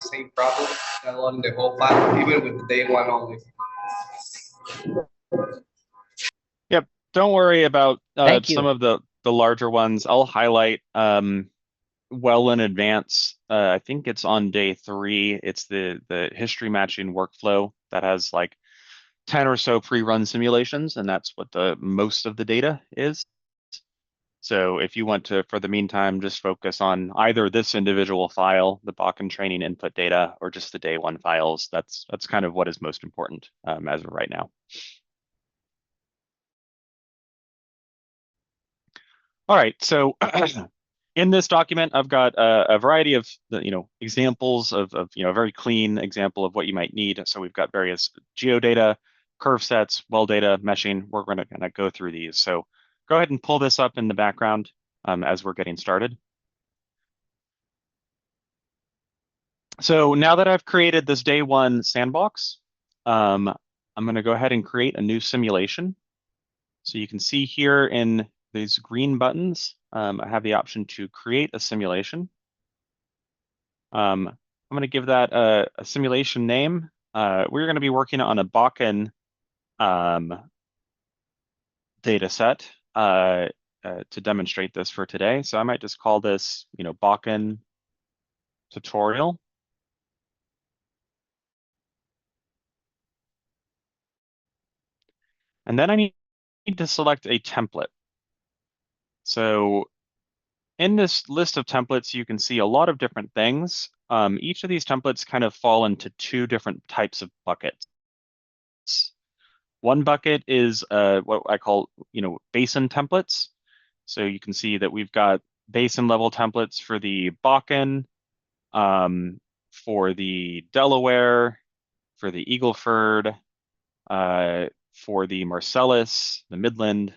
same problem, downloading the whole file, even with the day one only. Yep. Don't worry about Thank some you. of the larger ones. I'll highlight well in advance. I think it's on day 3. It's the history matching workflow that has like 10 or so pre-run simulations, and that's what the most of the data is. So if you want to, for the meantime, just focus on either this individual file, the Bakken training input data, or just the day one files, that's kind of what is most important as of right now. All right, so in this document, I've got a variety of examples of a very clean example of what you might need. So we've got various geodata, curve sets, well data, meshing. We're going to go through these. So go ahead and pull this up in the background as we're getting started. So now that I've created this day one sandbox, I'm going to go ahead and create a new simulation. So you can see here in these green buttons, I have the option to create a simulation. I'm going to give that a simulation name. We're going to be working on a Bakken data set to demonstrate this for today. So I might just call this, Bakken tutorial. And then I need to select a template. So in this list of templates, you can see a lot of different things. Each of these templates kind of fall into 2 different types of buckets. One bucket is what I call, basin templates. So you can see that we've got basin level templates for the Bakken, for the Delaware, for the Eagleford, for the Marcellus, the Midland,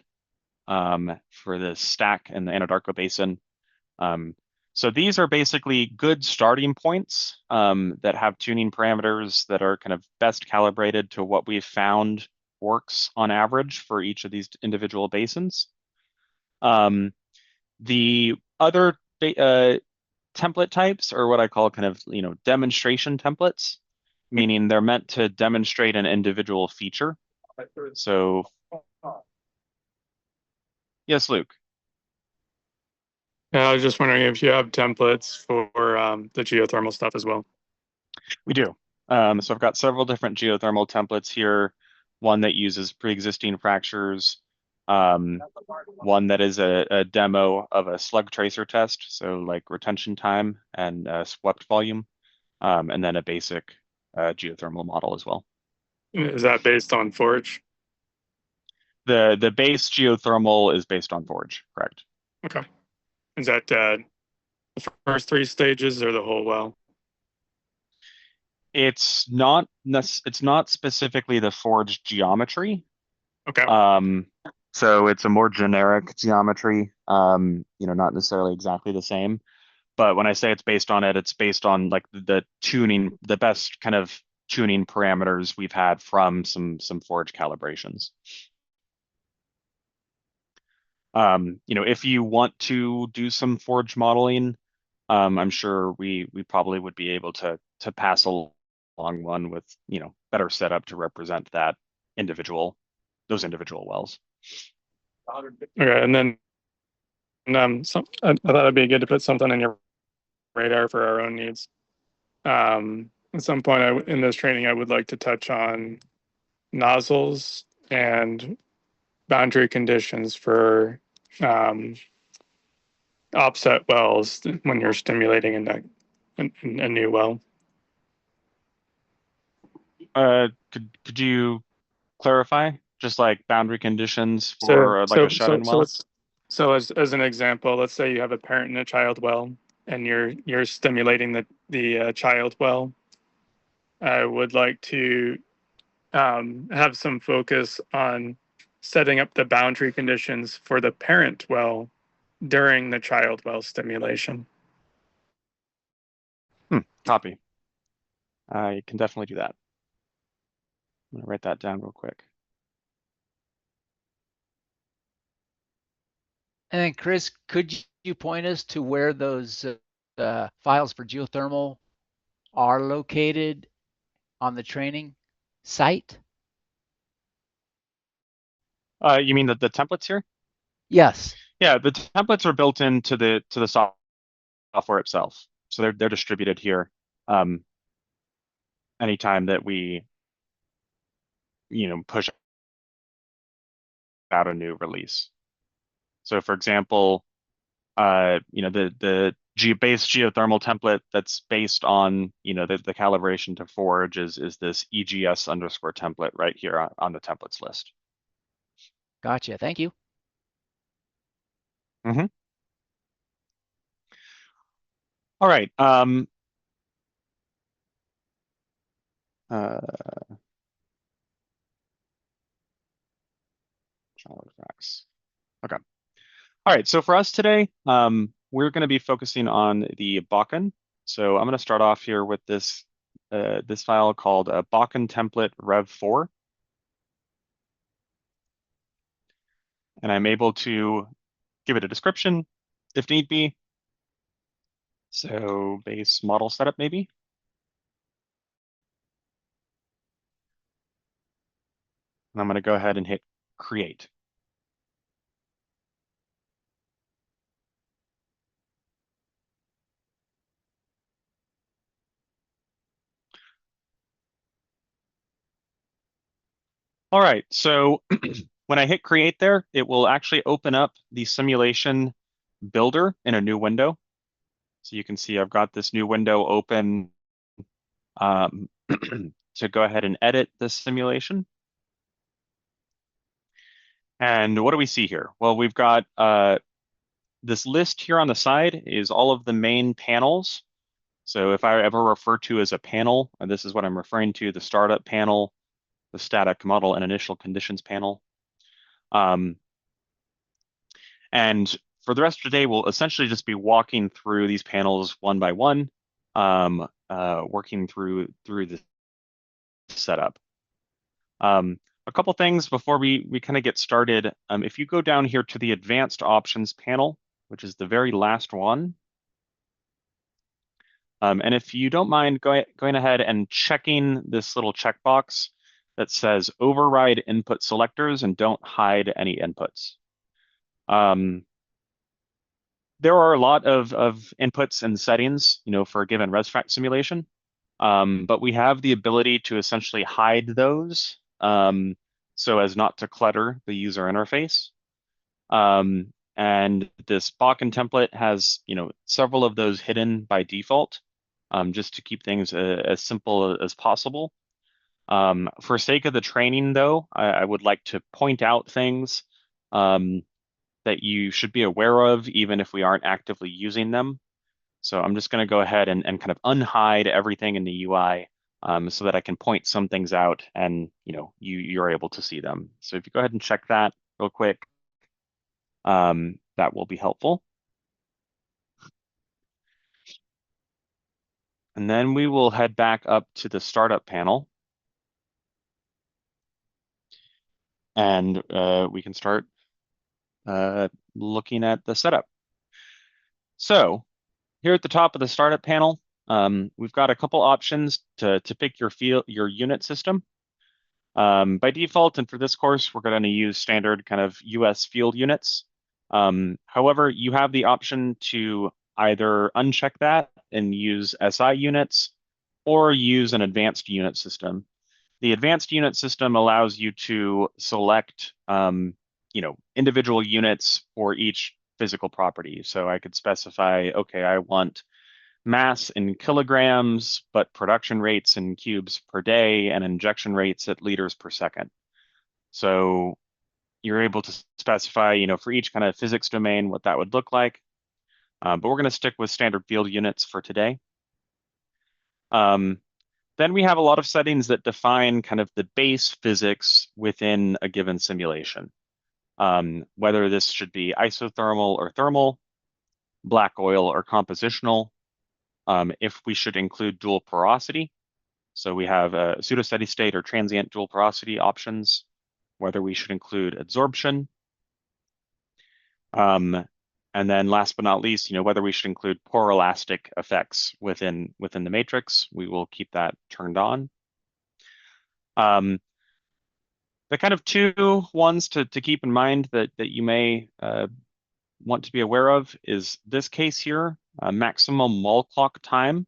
for the Stack and the Anadarko Basin. So these are basically good starting points that have tuning parameters that are kind of best calibrated to what we've found works on average for each of these individual basins. The other template types are what I call kind of, demonstration templates, meaning they're meant to demonstrate an individual feature. So, yes, Luke. Yeah, I was just wondering if you have templates for the geothermal stuff as well. We do. So I've got several different geothermal templates here. One that uses pre-existing fractures, one that is a demo of a slug tracer test, so like retention time and swept volume, and then a basic geothermal model as well. Is that based on Forge? The base geothermal is based on Forge, correct? Okay. Is that the first 3 stages or the whole well? It's not specifically the Forge geometry. Okay. So it's a more generic geometry, not necessarily exactly the same. But when I say it's based on it, it's based on like the tuning, the best kind of tuning parameters we've had from some Forge calibrations. If you want to do some Forge modeling, I'm sure we probably would be able to pass along one with, better setup to represent those individual wells. Okay, and then I thought it'd be good to put something in your radar for our own needs. At some point in this training, I would like to touch on nozzles and boundary conditions for offset wells when you're stimulating a new well. Could you clarify just like boundary conditions for like a shut-in well? So as an example, let's say you have a parent and a child well, and you're stimulating the child well. I would like to have some focus on setting up the boundary conditions for the parent well during the child well stimulation. Copy. You can definitely do that. I'm gonna write that down real quick. And then Chris, could you point us to where those files for geothermal are located on the training site? You mean the templates here? Yes. Yeah, the templates are built into the software itself, so they're distributed here. Um, anytime that we push out a new release. So, for example, the base geothermal template that's based on the calibration to forge is this EGS underscore template right here on the templates list. Gotcha. Thank you. Mm-hmm. All right. Uh, child facts. Okay. All right. So for us today, we're going to be focusing on the Bakken. So I'm going to start off here with this file called Bakken template rev4. And I'm able to give it a description if need be. So base model setup maybe. And I'm going to go ahead and hit create. All right, so when I hit create there, it will actually open up the simulation builder in a new window. So you can see I've got this new window open to go ahead and edit this simulation. And what do we see here? Well, we've got this list here on the side is all of the main panels. So if I ever refer to as a panel, and this is what I'm referring to, the startup panel, the static model and initial conditions panel. And for the rest of the day, we'll essentially just be walking through these panels one by one, working through the setup. A couple things before we kind of get started. If you go down here to the advanced options panel, which is the very last one, and if you don't mind going ahead and checking this little checkbox that says override input selectors and don't hide any inputs. There are a lot of inputs and settings, for a given ResFact simulation, but we have the ability to essentially hide those so as not to clutter the user interface. And this Bakken template has, several of those hidden by default, just to keep things as simple as possible. For sake of the training, though, I would like to point out things that you should be aware of, even if we aren't actively using them. So I'm just going to go ahead and kind of unhide everything in the UI so that I can point some things out and you're able to see them. So if you go ahead and check that real quick, that will be helpful. And then we will head back up to the startup panel. And we can start looking at the setup. So here at the top of the startup panel, we've got a couple options to pick your unit system. By default, and for this course, we're going to use standard kind of US field units. However, you have the option to either uncheck that and use SI units or use an advanced unit system. The advanced unit system allows you to select individual units for each physical property. So I could specify, okay, I want mass in kilograms, but production rates in cubes per day and injection rates at liters per second. So you're able to specify, for each kind of physics domain, what that would look like. But we're going to stick with standard field units for today. Then we have a lot of settings that define kind of the base physics within a given simulation. Whether this should be isothermal or thermal, black oil or compositional, if we should include dual porosity. So we have pseudo steady state or transient dual porosity options, whether we should include adsorption. And And then last but not least, whether we should include poroelastic effects within the matrix, we will keep that turned on. The kind of two ones to keep in mind that you may want to be aware of is this case here, maximum wall clock time.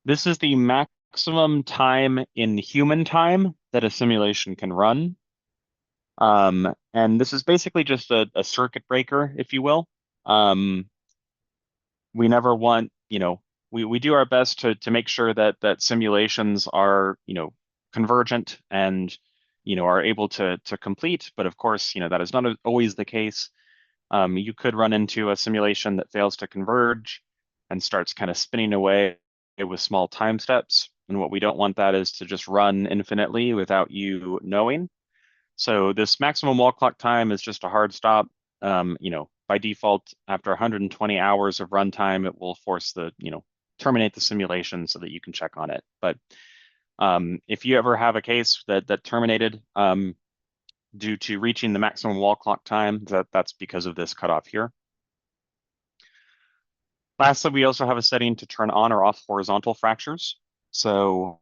This is the maximum time in human time that a simulation can run. And this is basically just a circuit breaker, if you will. We never want, we do our best to make sure that simulations are, convergent and, are able to complete. But of course, that is not always the case. You could run into a simulation that fails to converge and starts kind of spinning away with small time steps. And what we don't want that is to just run infinitely without you knowing. So this maximum wall clock time is just a hard stop. By default, after 120 hours of runtime, it will force terminate the simulation so that you can check on it. But if you ever have a case that terminated due to reaching the maximum wall clock time, that's because of this cutoff here. Lastly, we also have a setting to turn on or off horizontal fractures. So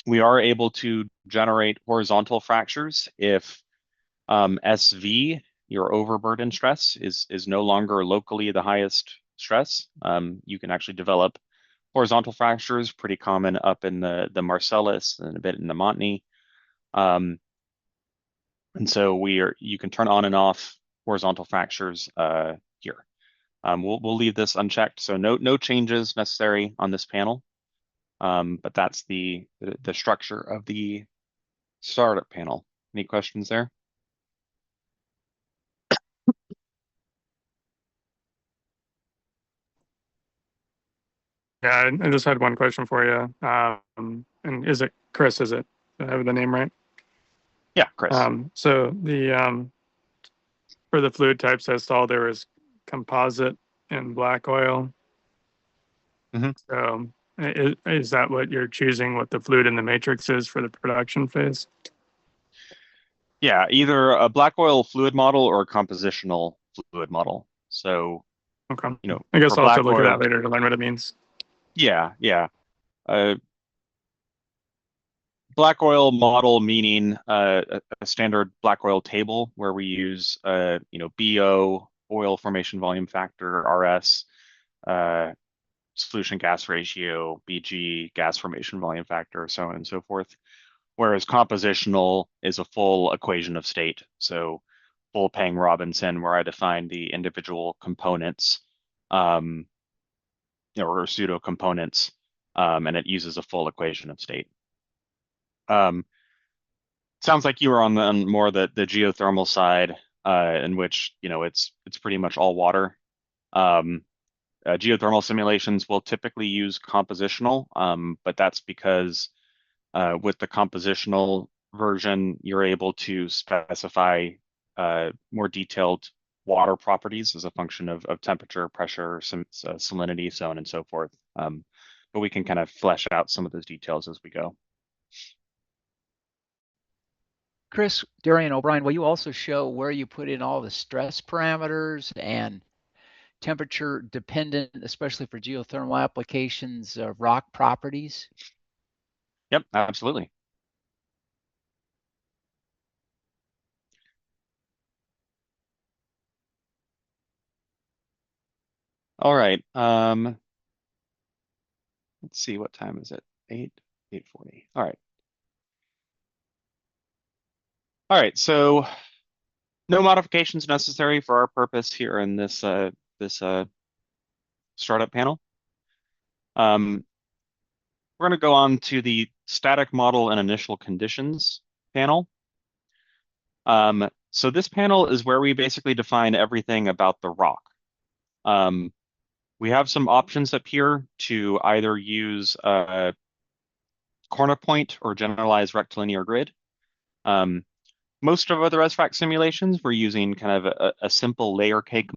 we are able to generate horizontal fractures if SV, your overburden stress, is no longer locally the highest stress. You can actually develop horizontal fractures, pretty common up in the Marcellus and a bit in the Montney. And so you can turn on and off horizontal fractures here. We'll leave this unchecked, so no changes necessary on this panel. But that's the structure of the startup panel. Any questions there? Yeah, I just had one question for you. And is it Chris? Is it? Do I have the name right? Yeah, Chris. So the for the fluid types I saw, there was composite and black oil. Mhm. So is that what you're choosing? What the fluid in the matrix is for the production phase? Yeah, either a black oil fluid model or a compositional fluid model. So, Okay. I guess for I'll have to black look at oil, that later to learn what it means. yeah. Black oil model meaning a standard black oil table where we use BO, oil formation volume factor, RS, solution gas ratio, BG, gas formation volume factor, so on and so forth. Whereas compositional is a full equation of state. So full Pang-Robinson, where I define the individual components or pseudo components, and it uses a full equation of state. Sounds like you were on more the geothermal side, in which it's pretty much all water. Geothermal simulations will typically use compositional, but that's because with the compositional version, you're able to specify more detailed water properties as a function of temperature, pressure, salinity, so on and so forth. But we can kind of flesh out some of those details as we go. Chris, Darian O'Brien, will you also show where you put in all the stress parameters and temperature dependent, especially for geothermal applications, rock properties? Yep, absolutely. All right. Let's see, what time is it? 8:40. All right. All right, so no modifications necessary for our purpose here in this startup panel. We're going to go on to the static model and initial conditions panel. So this panel is where we basically define everything about the rock. We have some options up here to either use a corner point or generalized rectilinear grid. Most of the ResFac simulations, we're using kind of a simple layer cake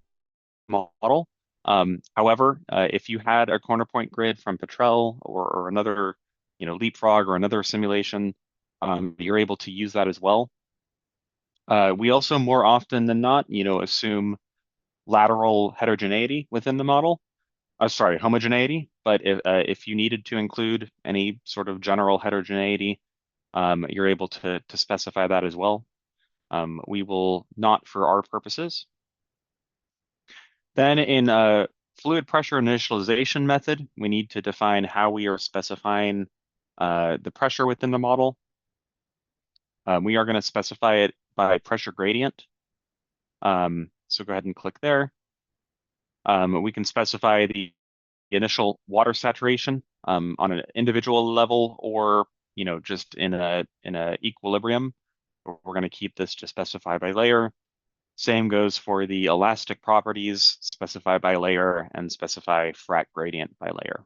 model. However, if you had a corner point grid from Petrel or another, Leapfrog or another simulation, you're able to use that as well. We also more often than not, assume lateral heterogeneity within the model. Sorry, homogeneity. But if you needed to include any sort of general heterogeneity, you're able to specify that as well. We will not for our purposes. Then in a fluid pressure initialization method, we need to define how we are specifying the pressure within the model. We are going to specify it by pressure gradient. So go ahead and click there. We can specify the initial water saturation on an individual level, or just in a equilibrium. We're going to keep this to specify by layer. Same goes for the elastic properties, specify by layer, and specify frac gradient by layer.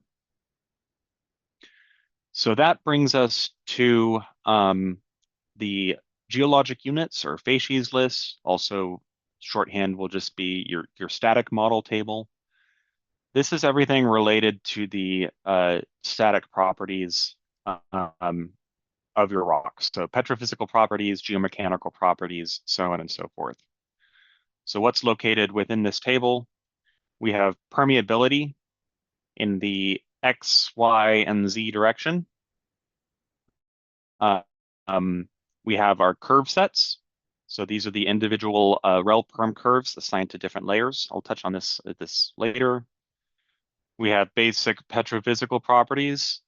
So that brings us to the geologic units or facies list. Also, shorthand will just be your static model table. This is everything related to the static properties of your rocks. So petrophysical properties, geomechanical properties, so on and so forth. So what's located within this table? We have permeability in the X, Y, and Z direction. We have our curve sets. So these are the individual rel perm curves assigned to different layers. I'll touch on this later. We have basic petrophysical properties.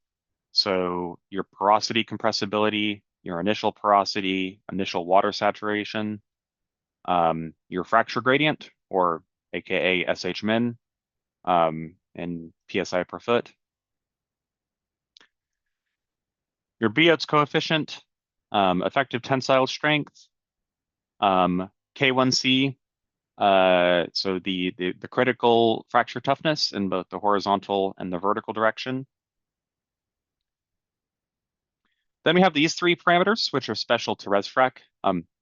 So your porosity, compressibility, your initial porosity, initial water saturation, your fracture gradient, or AKA SH-min, and PSI per foot. Your Biot's coefficient, effective tensile strength, K1C, so the critical fracture toughness in both the horizontal and the vertical direction. Then we have these three parameters, which are special to ResFrac.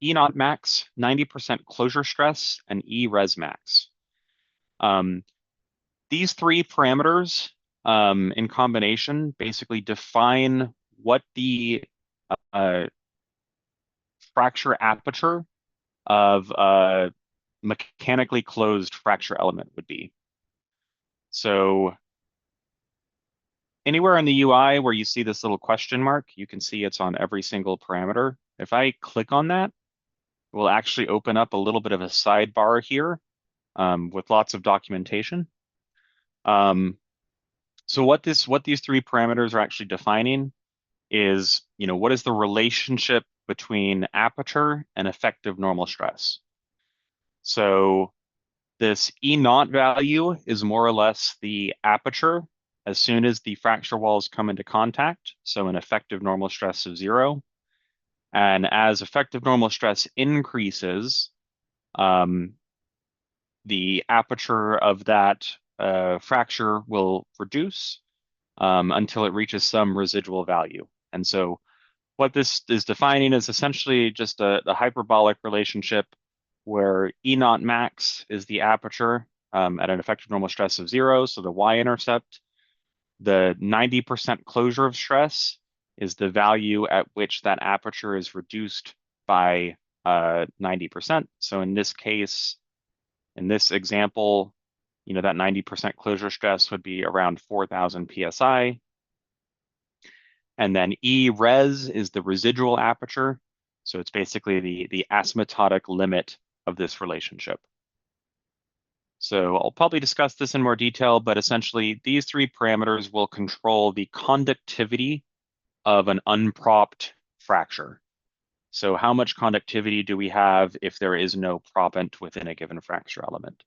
E naught max, 90% closure stress, and E res max. These three parameters in combination basically define what the fracture aperture of a mechanically closed fracture element would be. So anywhere in the UI where you see this little question mark, you can see it's on every single parameter. If I click on that, it will actually open up a little bit of a sidebar here with lots of documentation. So what these three parameters are actually defining is, what is the relationship between aperture and effective normal stress? So this E naught value is more or less the aperture as soon as the fracture walls come into contact, so an effective normal stress of 0. And as effective normal stress increases, the aperture of that fracture will reduce until it reaches some residual value. And so what this is defining is essentially just a hyperbolic relationship where E naught max is the aperture at an effective normal stress of 0, so the y-intercept. The 90% closure of stress is the value at which that aperture is reduced by 90%. So in this case, in this example, that 90% closure stress would be around 4,000 PSI. And then E res is the residual aperture. So it's basically the asymptotic limit of this relationship. So I'll probably discuss this in more detail, but essentially these three parameters will control the conductivity of an unpropped fracture. So how much conductivity do we have if there is no proppant within a given fracture element?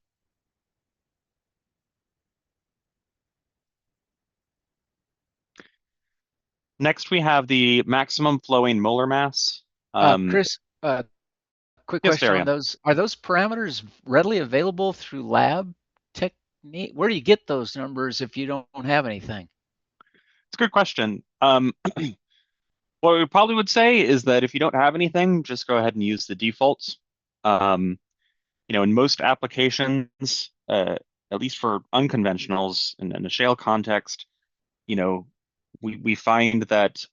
Next, we have the maximum flowing molar mass. Chris, quick Yes, question Darian. on those. Are those parameters readily available through lab technique? Where do you get those numbers if you don't have anything? It's a good question. What we probably would say is that if you don't have anything, just go ahead and use the defaults. In most applications, at least for unconventionals in a shale context, we find that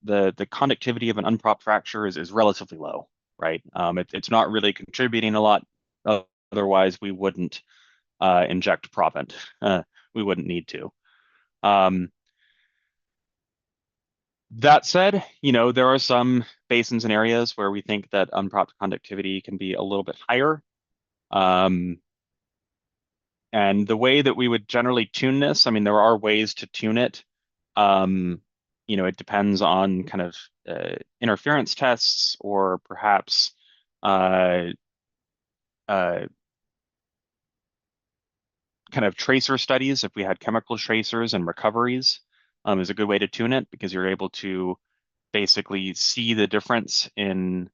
the conductivity of an unpropped fracture is relatively low, right? It's not really contributing a lot of Otherwise, we wouldn't inject propant. We wouldn't need to. That said, there are some basins and areas where we think that unpropped conductivity can be a little bit higher. And the way that we would generally tune this, I mean, there are ways to tune it. It depends on kind of interference tests or perhaps uh, kind of tracer studies. If we had chemical tracers and recoveries, is a good way to tune it because you're able to basically see the difference in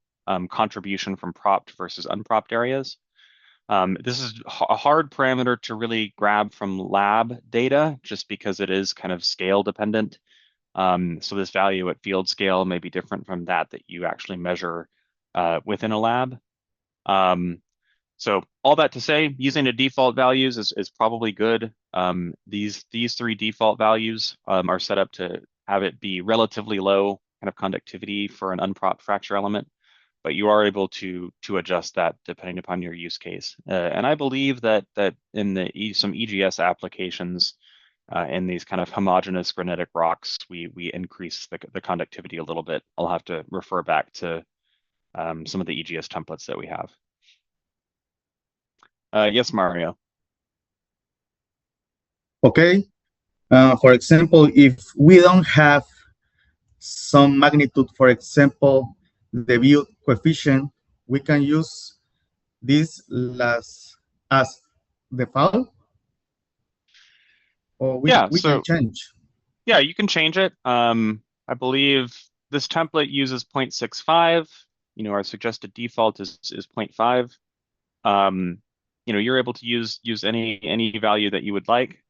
contribution from propped versus unpropped areas. This is a hard parameter to really grab from lab data just because it is kind of scale dependent. So this value at field scale may be different from that you actually measure within a lab. So all that to say, using the default values is probably good. These three default values are set up to have it be relatively low kind of conductivity for an unpropped fracture element, but you are able to adjust that depending upon your use case. And I believe that in some EGS applications, in these kind of homogeneous granitic rocks, we increase the conductivity a little bit. I'll have to refer back to some of the EGS templates that we have. Yes, Mario. Okay. For example, if we don't have some magnitude, for example, the build coefficient, we can use this as default, or we can change. Yeah, you can change it. I believe this template uses 0.65. Our suggested default is 0.5. You're able to use any value that you would like.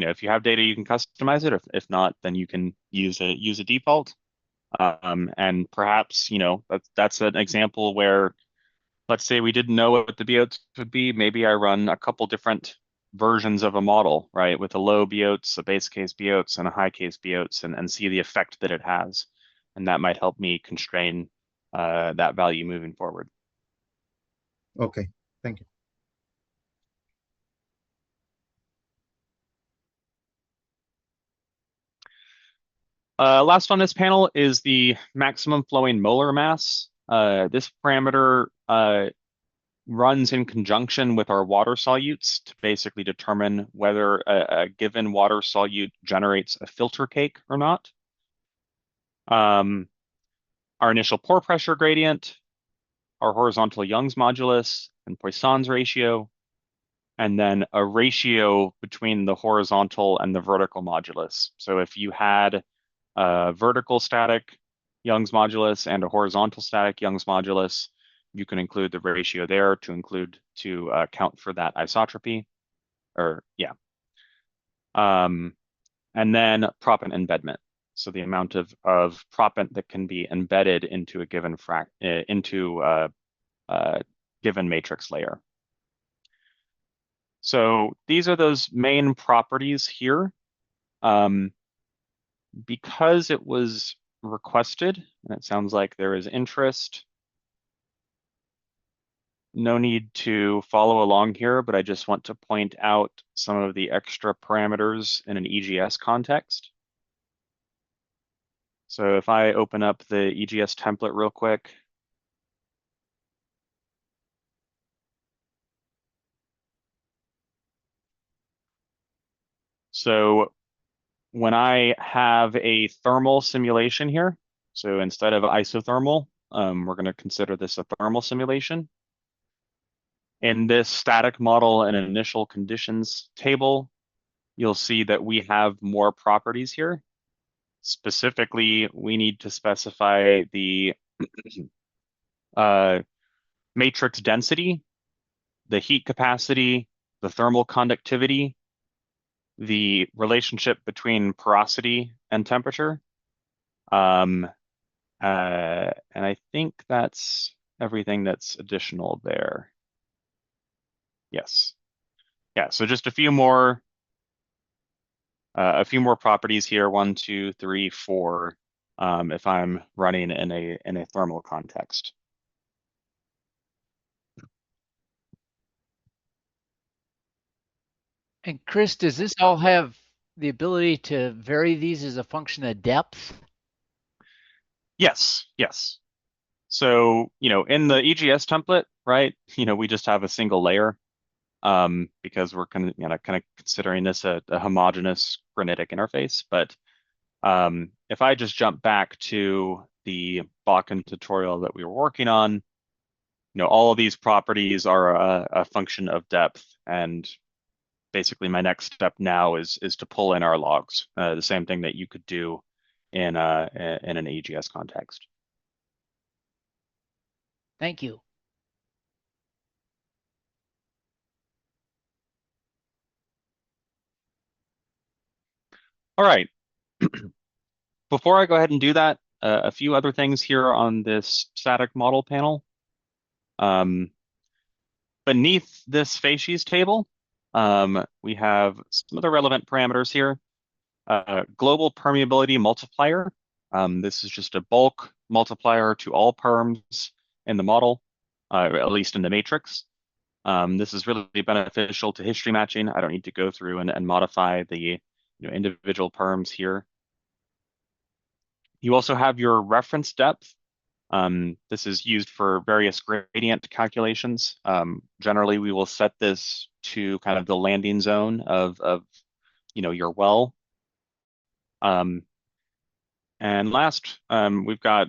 If you have data, you can customize it. If not, then you can use a default. And perhaps, that's an example where, let's say we didn't know what the BOTS would be. Maybe I run a couple different versions of a model, right? With a low BOTS, a base case BOTS, and a high case BOTS, and see the effect that it has. And that might help me constrain that value moving forward. Okay, thank you. Last on this panel is the maximum flowing molar mass. This parameter runs in conjunction with our water solutes to basically determine whether a given water solute generates a filter cake or not. Our initial pore pressure gradient, our horizontal Young's modulus and Poisson's ratio, and then a ratio between the horizontal and the vertical modulus. So if you had a vertical static Young's modulus and a horizontal static Young's modulus, you can include the ratio there to account for that isotropy, or yeah. And then propant embedment. So the amount of propant that can be embedded into a given given matrix layer. So these are those main properties here. Because it was requested, and it sounds like there is interest, no need to follow along here, but I just want to point out some of the extra parameters in an EGS context. So if I open up the EGS template real quick. So when I have a thermal simulation here, so instead of isothermal, we're going to consider this a thermal simulation. In this static model and initial conditions table, you'll see that we have more properties here. Specifically, we need to specify the matrix density, the heat capacity, the thermal conductivity, the relationship between porosity and temperature. And I think that's everything that's additional there. Yes. Yeah, so just a few more properties here, 1, 2, 3, 4, if I'm running in a thermal context. And Chris, does this all have the ability to vary these as a function of depth? Yes, yes. So, in the EGS template, right, we just have a single layer because we're kind of considering this a homogeneous granitic interface. But if I just jump back to the Bakken tutorial that we were working on, all of these properties are a function of depth. And basically my next step now is to pull in our logs, the same thing that you could do in an AGS context. Thank you. All right. Before I go ahead and do that, a few other things here on this static model panel. Beneath this facies table, we have some other relevant parameters here. Global permeability multiplier. This is just a bulk multiplier to all perms in the model, at least in the matrix. This is really beneficial to history matching. I don't need to go through and modify the individual perms here. You also have your reference depth. This is used for various gradient calculations. Generally, we will set this to kind of the landing zone of your well. And last, we've got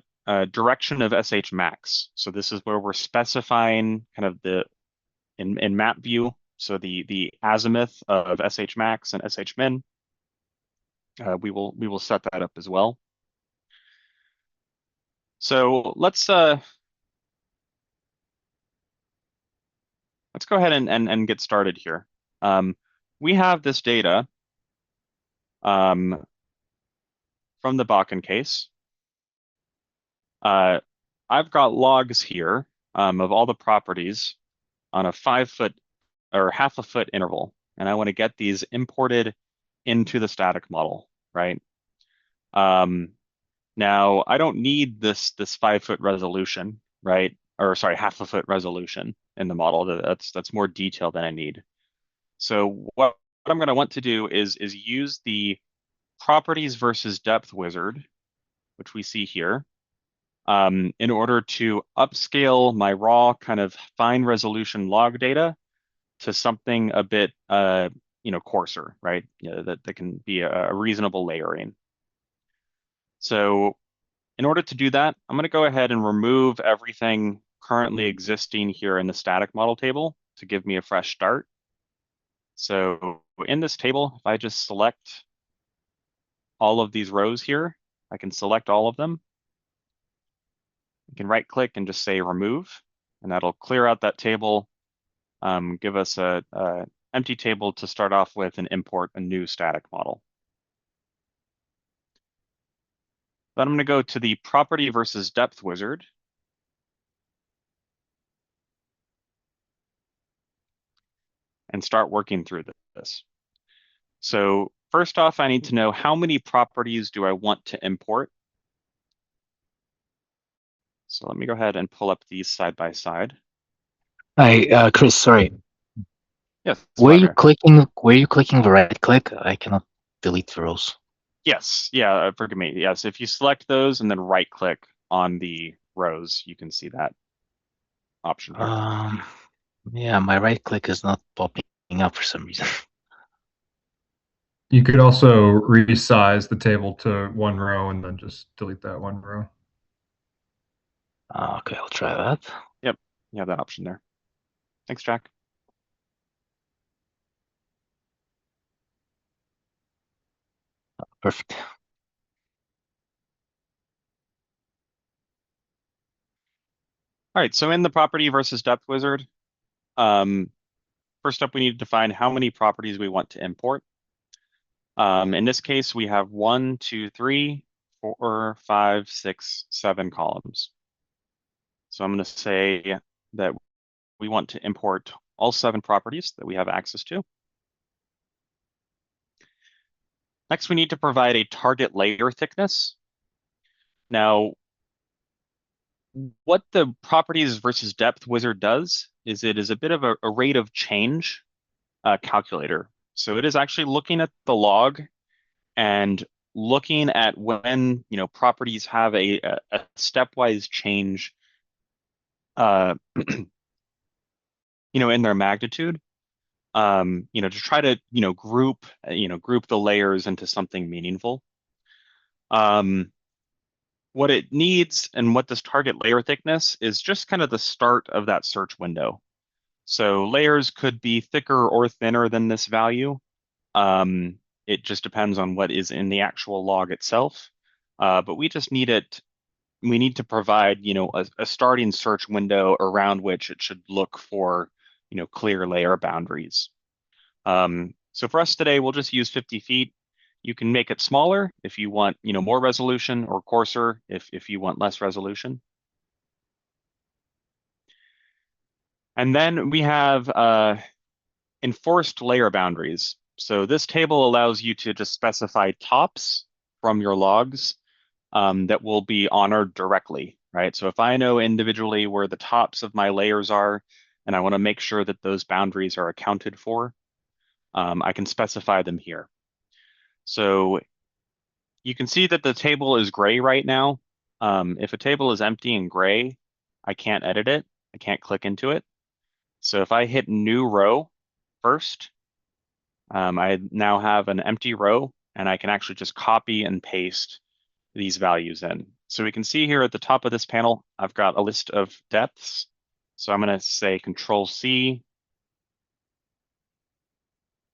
direction of SH max. So this is where we're specifying kind of in map view. So the azimuth of SH max and SH min. We will set that up as well. So let's go ahead and get started here. We have this data from the Bakken case. I've got logs here of all the properties on a 5 foot or half a foot interval, and I want to get these imported into the static model, right? Now I don't need this 5 foot resolution, right? Or sorry, half a foot resolution in the model. That's more detail than I need. So what I'm going to want to do is use the properties versus depth wizard, which we see here, in order to upscale my raw kind of fine resolution log data to something a bit coarser, right? That can be a reasonable layering. So in order to do that, I'm going to go ahead and remove everything currently existing here in the static model table to give me a fresh start. So in this table, if I just select all of these rows here, I can select all of them. You can right click and just say remove, and that'll clear out that table, give us a empty table to start off with and import a new static model. Then I'm going to go to the property versus depth wizard. And start working through this. So first off, I need to know how many properties do I want to import. So let me go ahead and pull up these side by side. Hi, Chris, sorry. Yes. Were you clicking the right click? I cannot delete the rows. Yes, yeah, forgive me. Yes, if you select those and then right click on the rows, you can see that option here. Yeah, my right click is not popping up for some reason. You could also resize the table to one row and then just delete that one row. Okay, I'll try that. Yep, you have that option there. Thanks, Jack. Perfect. All right, so in the property versus depth wizard, first up, we need to define how many properties we want to import. In this case, we have 1, 2, 3, 4, 5, 6, 7 columns. So I'm going to say that we want to import all 7 properties that we have access to. Next, we need to provide a target layer thickness. Now, what the properties versus depth wizard does is it is a bit of a rate of change calculator. So it is actually looking at the log and looking at when, properties have a stepwise change, in their magnitude, to try to, group the layers into something meaningful. What it needs and what this target layer thickness is just kind of the start of that search window. So layers could be thicker or thinner than this value. It just depends on what is in the actual log itself. But we just need it. We need to provide, a starting search window around which it should look for, clear layer boundaries. So for us today, we'll just use 50 feet. You can make it smaller if you want, more resolution, or coarser if you want less resolution. And then we have enforced layer boundaries. So this table allows you to just specify tops from your logs that will be honored directly, right? So if I know individually where the tops of my layers are, and I want to make sure that those boundaries are accounted for, I can specify them here. So you can see that the table is gray right now. If a table is empty and gray, I can't edit it. I can't click into it. So if I hit new row first, I now have an empty row, and I can actually just copy and paste these values in. So we can see here at the top of this panel, I've got a list of depths. So I'm going to say Control C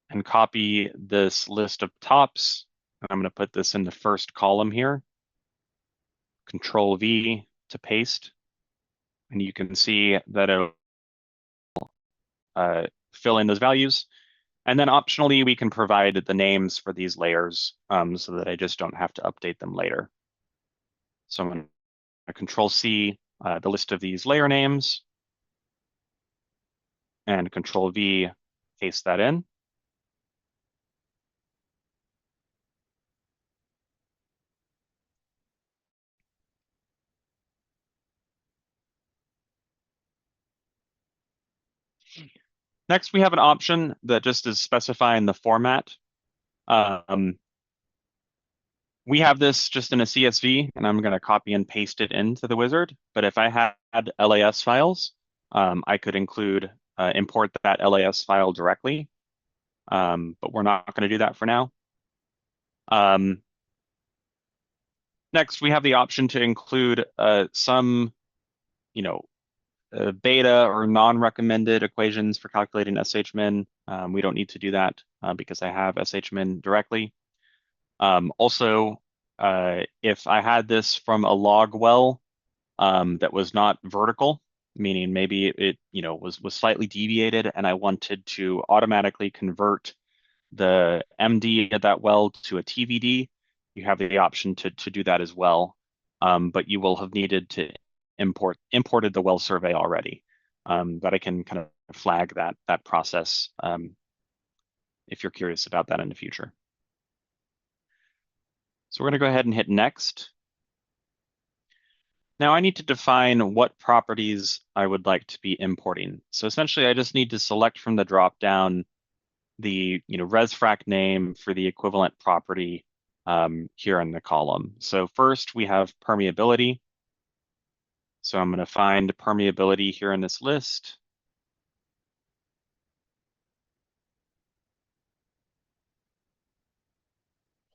and copy this list of tops. And I'm going to put this in the first column here. Control V to paste. And you can see that it'll fill in those values. And then optionally, we can provide the names for these layers so that I just don't have to update them later. So I'm going to Control C, the list of these layer names, and Control V, paste that in. Next, we have an option that just is specifying the format. We have this just in a CSV, and I'm going to copy and paste it into the wizard. But if I had LAS files, I could import that LAS file directly. But we're not going to do that for now. Next, we have the option to include some, beta or non-recommended equations for calculating SHMin. We don't need to do that because I have SHMin directly. Also, if I had this from a log well that was not vertical, meaning maybe it was slightly deviated, and I wanted to automatically convert the MD of that well to a TVD, you have the option to do that as well. But you will have needed to imported the well survey already. But I can kind of flag that process if you're curious about that in the future. So we're going to go ahead and hit next. Now I need to define what properties I would like to be importing. So essentially, I just need to select from the dropdown the resfrac name for the equivalent property here in the column. So first we have permeability. So I'm going to find permeability here in this list.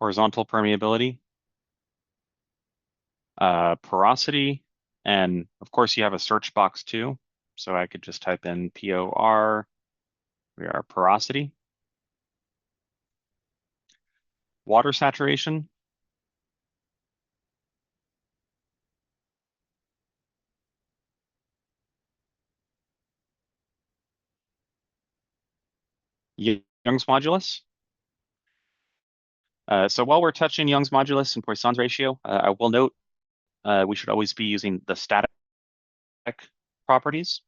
Horizontal permeability. Porosity. And of course you have a search box too. So I could just type in POR, we are porosity. Water saturation. Young's modulus. So while we're touching Young's modulus and Poisson's ratio, I will note we should always be using the static properties.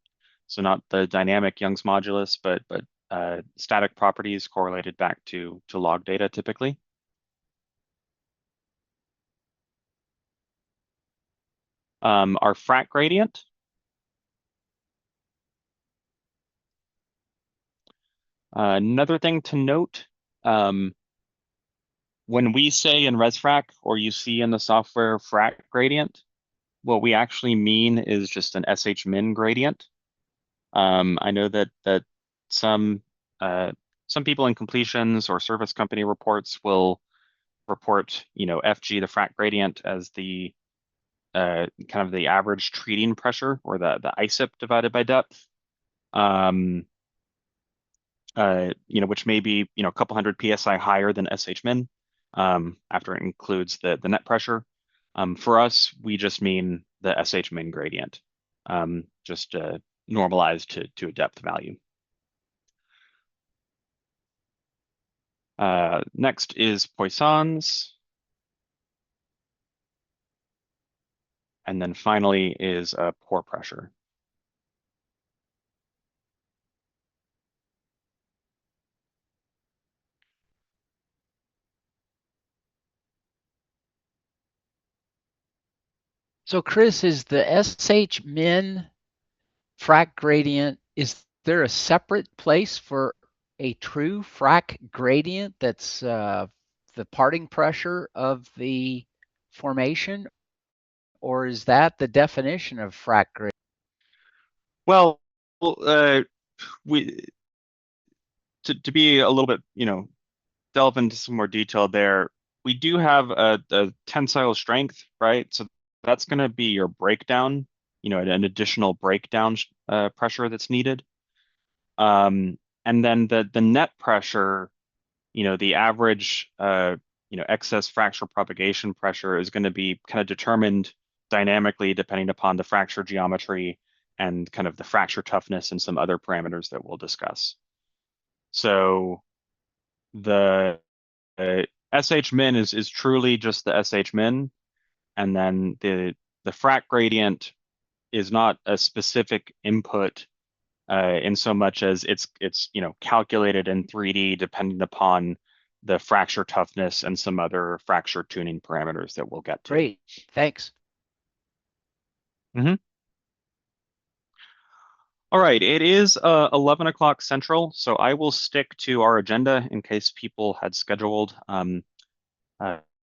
So not the dynamic Young's modulus, but static properties correlated back to log data typically. Our frac gradient. Another thing to note When we say in ResFrac, or you see in the software frac gradient, what we actually mean is just an SH-min gradient. I know that some people in completions or service company reports will report, FG, the frac gradient, as the kind of the average treating pressure, or the ISIP divided by depth. Which may be, a couple hundred PSI higher than SH-min, after it includes the net pressure. For us, we just mean the SH-min gradient, just normalized to a depth value. Next is Poisson's. And then finally is pore pressure. So Chris, is the SH-min frac gradient, is there a separate place for a true frac gradient that's the parting pressure of the formation, or is that the definition of frac gradient? Well, we to be a little bit, delve into some more detail there. We do have a tensile strength, right? So that's going to be your breakdown, an additional breakdown pressure that's needed. And then the net pressure, the average, excess fracture propagation pressure is going to be kind of determined dynamically depending upon the fracture geometry and kind of the fracture toughness and some other parameters that we'll discuss. So the SH-min is truly just the SH-min, and then the frac gradient is not a specific input in so much as it's calculated in 3D depending upon the fracture toughness and some other fracture tuning parameters that we'll get to. Great, thanks. All right, it is 11 o'clock Central, so I will stick to our agenda in case people had scheduled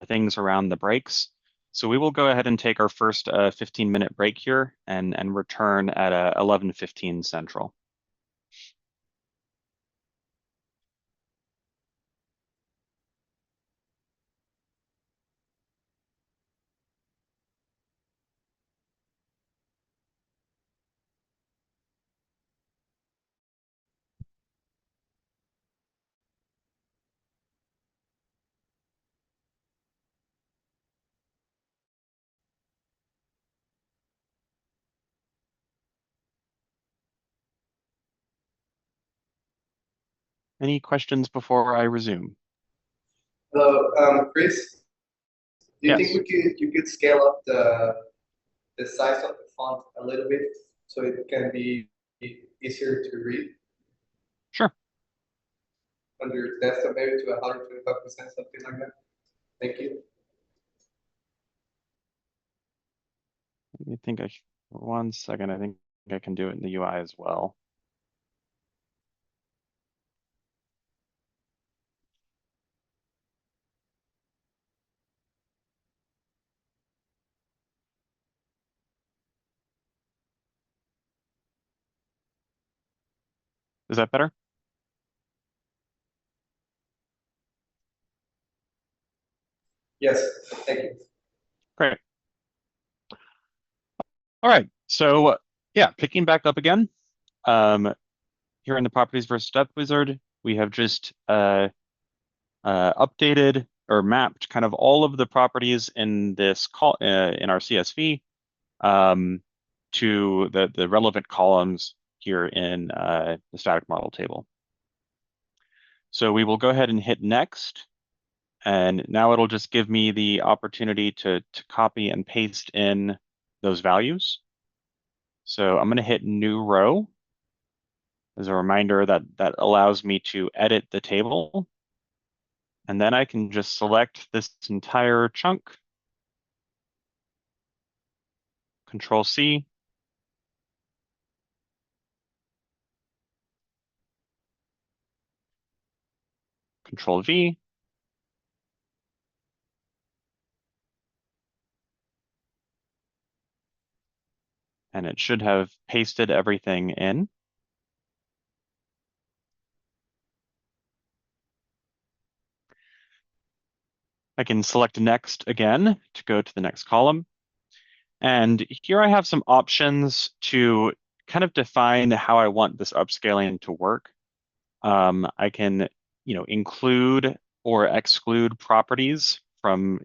things around the breaks. So we will go ahead and take our first 15-minute break here and return at 11:15 Central. Any questions before I resume? Hello, Chris. Do you Yes. think you could scale up the size of the font a little bit so it can be easier to read? Sure. On your desktop, maybe to 125%, something like that. Thank you. Let me think. 1 second. I think I can do it in the UI as well. Is that better? Yes, thank you. Great. All right. So yeah, picking back up again. Here in the properties versus depth wizard, we have just updated or mapped kind of all of the properties in this call in our CSV to the relevant columns here in the static model table. So we will go ahead and hit next. And now it'll just give me the opportunity to copy and paste in those values. So I'm going to hit new row as a reminder that allows me to edit the table. And then I can just select this entire chunk, Control C, Control V. And it should have pasted everything in. I can select next again to go to the next column. And here I have some options to kind of define how I want this upscaling to work. I can, include or exclude properties from,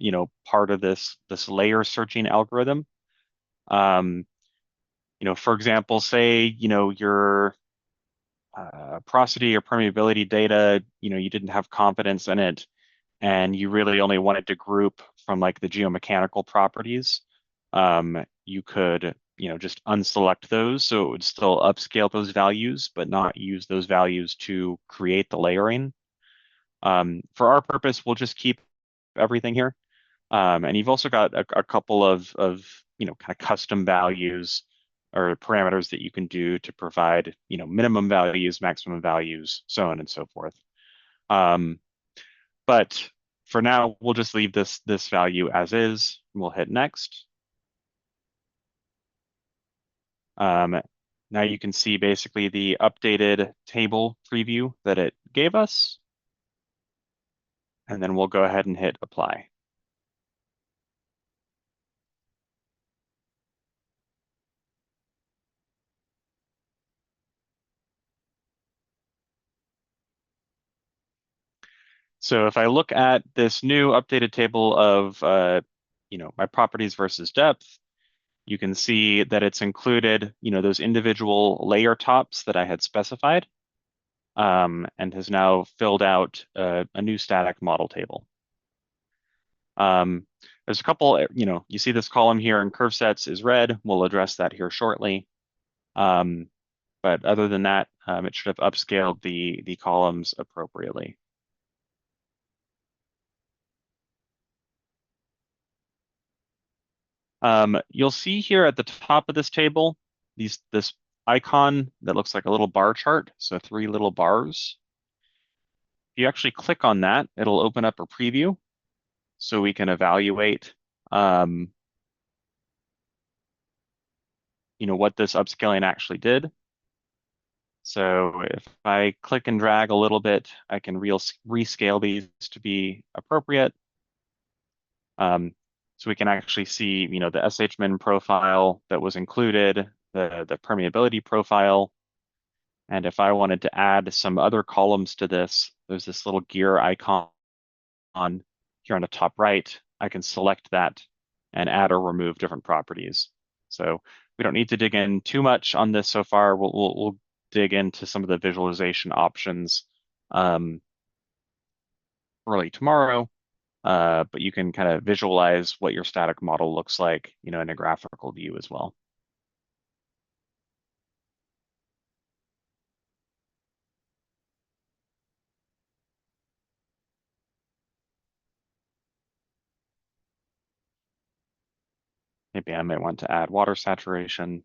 part of this layer searching algorithm. For example, say, your porosity or permeability data, you didn't have confidence in it, and you really only wanted to group from like the geomechanical properties. You could, just unselect those, so it would still upscale those values, but not use those values to create the layering. For our purpose, we'll just keep everything here. And you've also got a couple of kind of custom values or parameters that you can do to provide, minimum values, maximum values, so on and so forth. But for now, we'll just leave this value as is. And we'll hit next. Now you can see basically the updated table preview that it gave us. And then we'll go ahead and hit apply. So if I look at this new updated table of my properties versus depth, you can see that it's included those individual layer tops that I had specified, and has now filled out a new static model table. There's a couple, you see this column here in curve sets is red. We'll address that here shortly. But other than that, it should have upscaled the columns appropriately. You'll see here at the top of this table, this icon that looks like a little bar chart, so 3 little bars. If you actually click on that, it'll open up a preview so we can evaluate what this upscaling actually did. So if I click and drag a little bit, I can rescale these to be appropriate. So we can actually see, the SHMIN profile that was included, the permeability profile. And if I wanted to add some other columns to this, there's this little gear icon here on the top right. I can select that and add or remove different properties. So we don't need to dig in too much on this so far. We'll dig into some of the visualization options early tomorrow. But you can kind of visualize what your static model looks like, in a graphical view as well. Maybe I might want to add water saturation.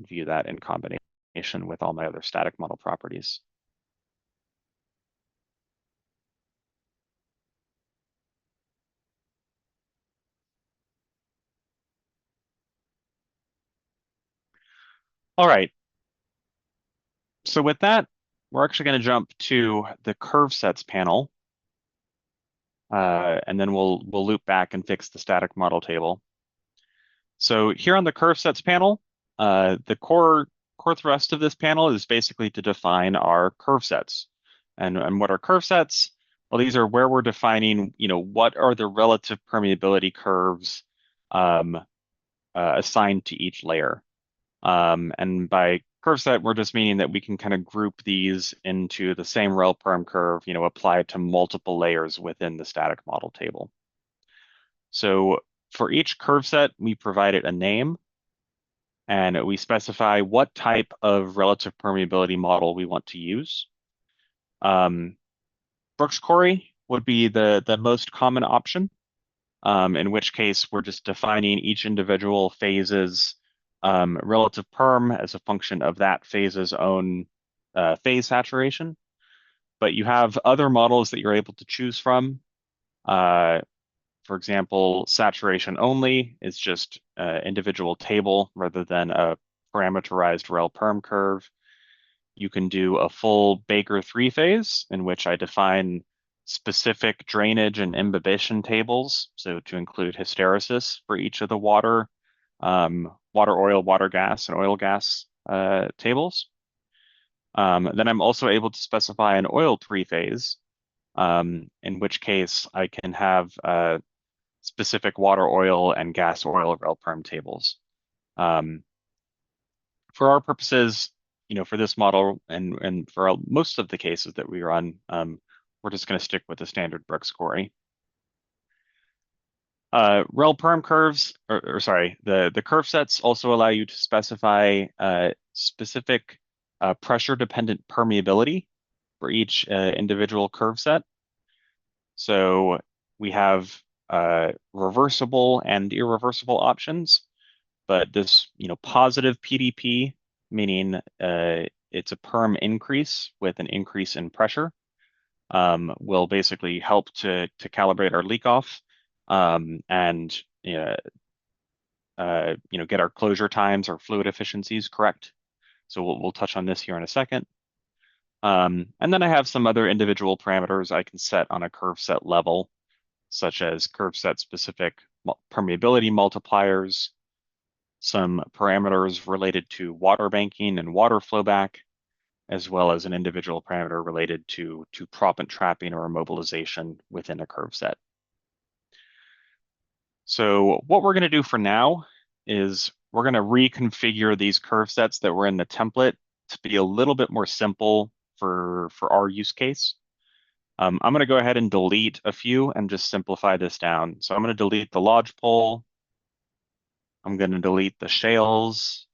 View that in combination with all my other static model properties. All right. So with that, we're actually going to jump to the curve sets panel. And then we'll loop back and fix the static model table. So here on the curve sets panel, the core thrust of this panel is basically to define our curve sets. And what are curve sets? Well, these are where we're defining, what are the relative permeability curves assigned to each layer. And by curve set, we're just meaning that we can kind of group these into the same rel perm curve, applied to multiple layers within the static model table. So for each curve set, we provide it a name, and we specify what type of relative permeability model we want to use. Brooks Corey would be the most common option, in which case we're just defining each individual phase's relative perm as a function of that phase's own phase saturation. But you have other models that you're able to choose from. For example, saturation only is just an individual table rather than a parameterized rel-perm curve. You can do a full Baker three-phase in which I define specific drainage and imbibition tables, so to include hysteresis for each of the water, oil, water gas, and oil gas tables. Then I'm also able to specify an oil three-phase, in which case I can have specific water oil and gas oil rel-perm tables. For our purposes, for this model and for most of the cases that we run, we're just going to stick with the standard Brooks query. Rel-perm curves, or sorry, the curve sets also allow you to specify specific pressure-dependent permeability for each individual curve set. So we have reversible and irreversible options, but this, positive PDP, meaning it's a perm increase with an increase in pressure, will basically help to calibrate our leak off and get our closure times or fluid efficiencies correct. So we'll touch on this here in a second. And then I have some other individual parameters I can set on a curve set level, such as curve set specific permeability multipliers, some parameters related to water banking and water flow back, as well as an individual parameter related to proppant trapping or immobilization within a curve set. So what we're going to do for now is we're going to reconfigure these curve sets that were in the template to be a little bit more simple for our use case. I'm going to go ahead and delete a few and just simplify this down. So I'm going to delete the lodgepole. I'm going to delete the shales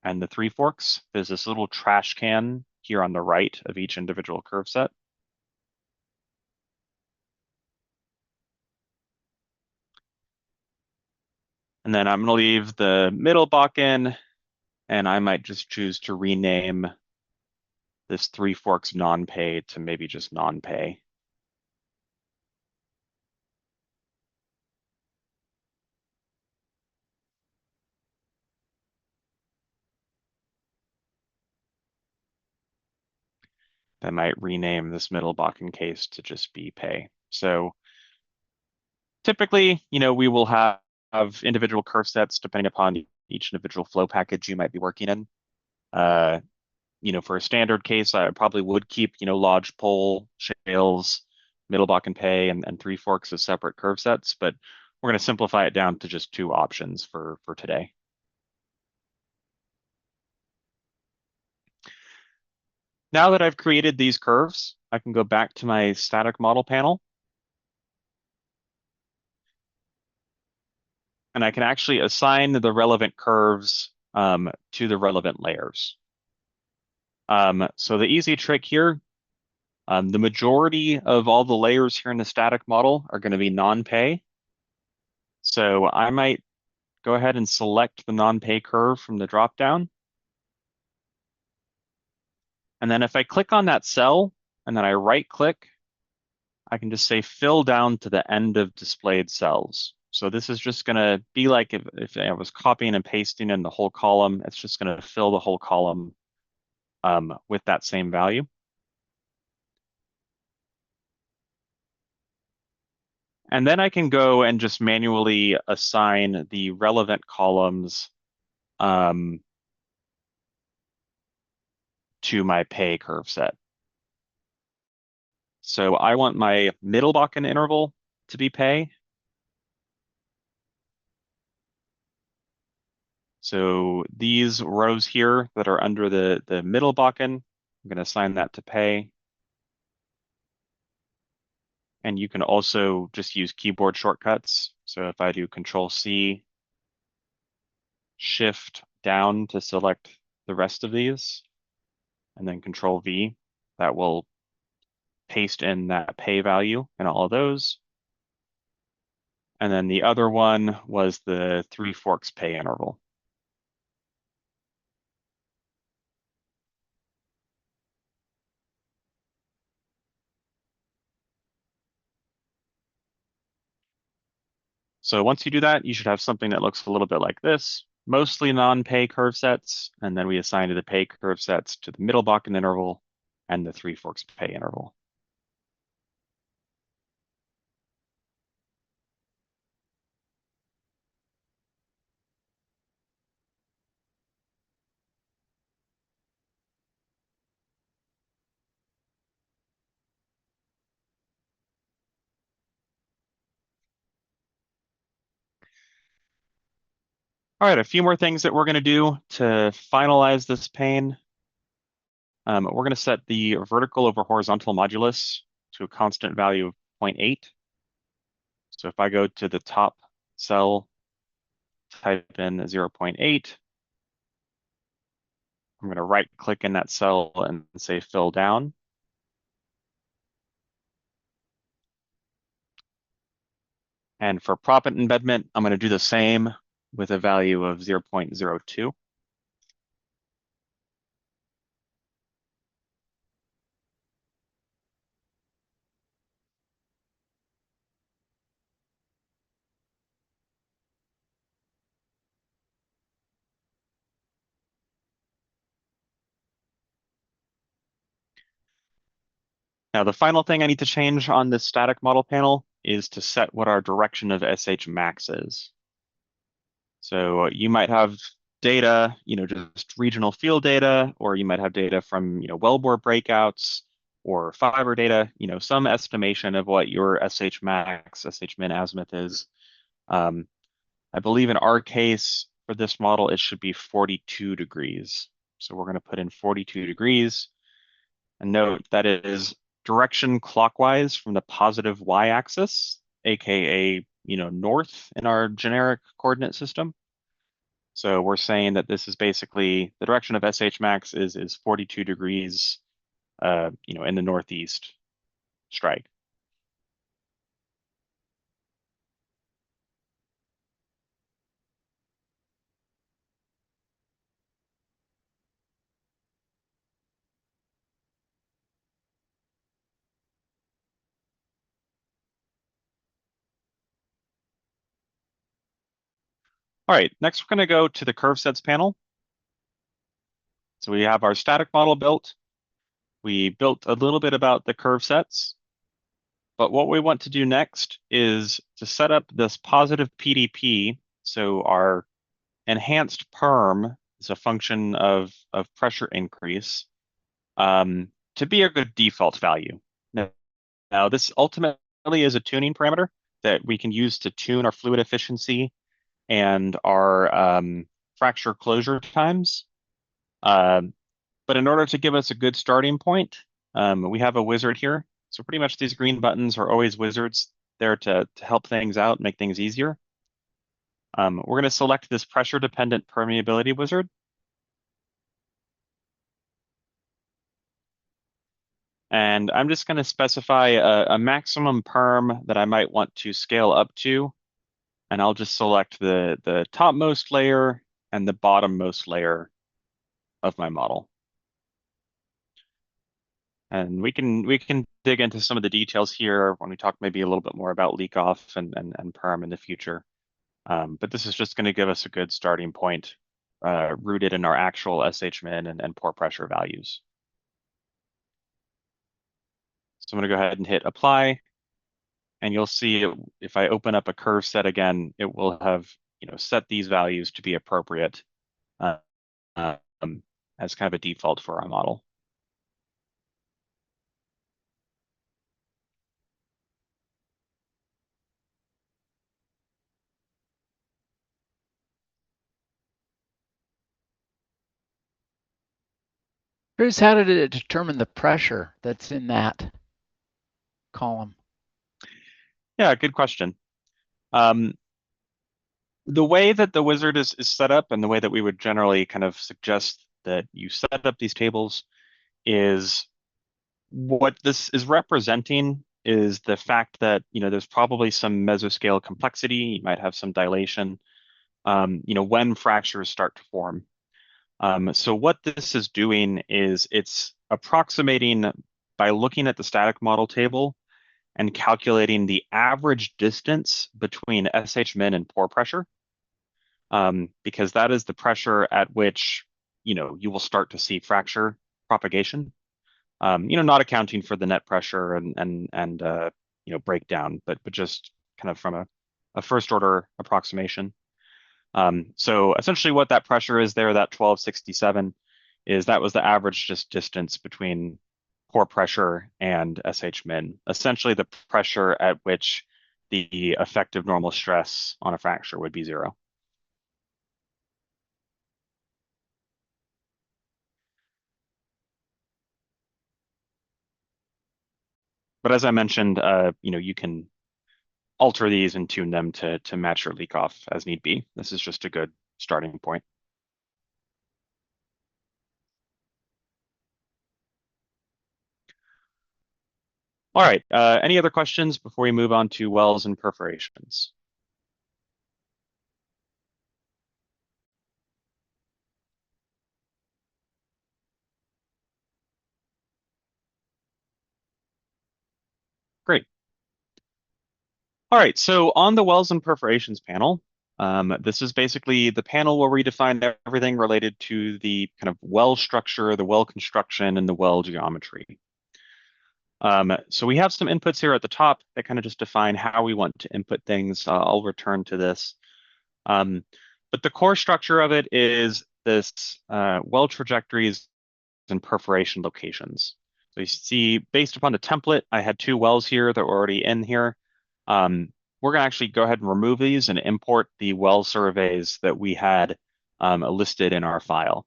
and the three forks. There's this little trash can here on the right of each individual curve set. And then I'm going to leave the middle Bakken, and I might just choose to rename this three forks non-pay to maybe just non-pay. I might rename this middle Bakken case to just be pay. So typically, we will have individual curve sets depending upon each individual flow package you might be working in. For a standard case, I probably would keep, lodgepole, shales, middle Bakken pay, and three forks as separate curve sets, but we're going to simplify it down to just two options for today. Now that I've created these curves, I can go back to my static model panel. And I can actually assign the relevant curves to the relevant layers. So the easy trick here, the majority of all the layers here in the static model are going to be non-pay. So I might go ahead and select the non-pay curve from the dropdown. And then if I click on that cell and then I right click, I can just say fill down to the end of displayed cells. So this is just going to be like if I was copying and pasting in the whole column, it's just going to fill the whole column with that same value. And then I can go and just manually assign the relevant columns to my pay curve set. So I want my middle Bakken interval to be pay. So these rows here that are under the middle Bakken, I'm going to assign that to pay. And you can also just use keyboard shortcuts. So if I do Control C, Shift down to select the rest of these, and then Control V, that will paste in that pay value in all of those. And then the other one was the three forks pay interval. So once you do that, you should have something that looks a little bit like this, mostly non-pay curve sets, and then we assign to the pay curve sets to the middle Bakken interval and the Three Forks pay interval. All right, a few more things that we're going to do to finalize this pane. We're going to set the vertical over horizontal modulus to a constant value of 0.8. So if I go to the top cell, type in 0.8, I'm going to right click in that cell and say fill down. And for proppant embedment, I'm going to do the same with a value of 0.02. Now, the final thing I need to change on this static model panel is to set what our direction of SH max is. So you might have data, just regional field data, or you might have data from, wellbore breakouts or fiber data, some estimation of what your SH max, SH min azimuth is. I believe in our case for this model, it should be 42 degrees. So we're going to put in 42 degrees and note that it is direction clockwise from the positive y-axis, aka, north in our generic coordinate system. So we're saying that this is basically the direction of SH max is 42 degrees, in the northeast strike. All right, next we're going to go to the curve sets panel. So we have our static model built. We built a little bit about the curve sets. But what we want to do next is to set up this positive PDP. So our enhanced perm is a function of pressure increase to be a good default value. Now, this ultimately is a tuning parameter that we can use to tune our fluid efficiency and our fracture closure times. But in order to give us a good starting point, we have a wizard here. So pretty much these green buttons are always wizards there to help things out, make things easier. We're going to select this pressure-dependent permeability wizard. And I'm just going to specify a maximum perm that I might want to scale up to. And I'll just select the topmost layer and the bottommost layer of my model. And we can dig into some of the details here when we talk maybe a little bit more about leak off and perm in the future. But this is just going to give us a good starting point rooted in our actual SH min and pore pressure values. So I'm going to go ahead and hit apply. And you'll see if I open up a curve set again, it will have set these values to be appropriate as kind of a default for our model. Chris, how did it determine the pressure that's in that column? Yeah, good question. The way that the wizard is set up and the way that we would generally kind of suggest that you set up these tables is what this is representing is the fact that, there's probably some mesoscale complexity. You might have some dilation, when fractures start to form. So what this is doing is it's approximating by looking at the static model table and calculating the average distance between SH min and pore pressure, because that is the pressure at which, you will start to see fracture propagation. Not accounting for the net pressure and breakdown, but just kind of from a first order approximation. So essentially what that pressure is there, that 1267, that was the average just distance between pore pressure and SH min, essentially the pressure at which the effective normal stress on a fracture would be 0. But as I mentioned, you can alter these and tune them to match your leak off as need be. This is just a good starting point. All right, any other questions before we move on to wells and perforations? Great. All right, so on the wells and perforations panel, this is basically the panel where we define everything related to the kind of well structure, the well construction, and the well geometry. So we have some inputs here at the top that kind of just define how we want to input things. I'll return to this. But the core structure of it is this well trajectories and perforation locations. So you see, based upon the template, I had 2 wells here that were already in here. We're going to actually go ahead and remove these and import the well surveys that we had listed in our file.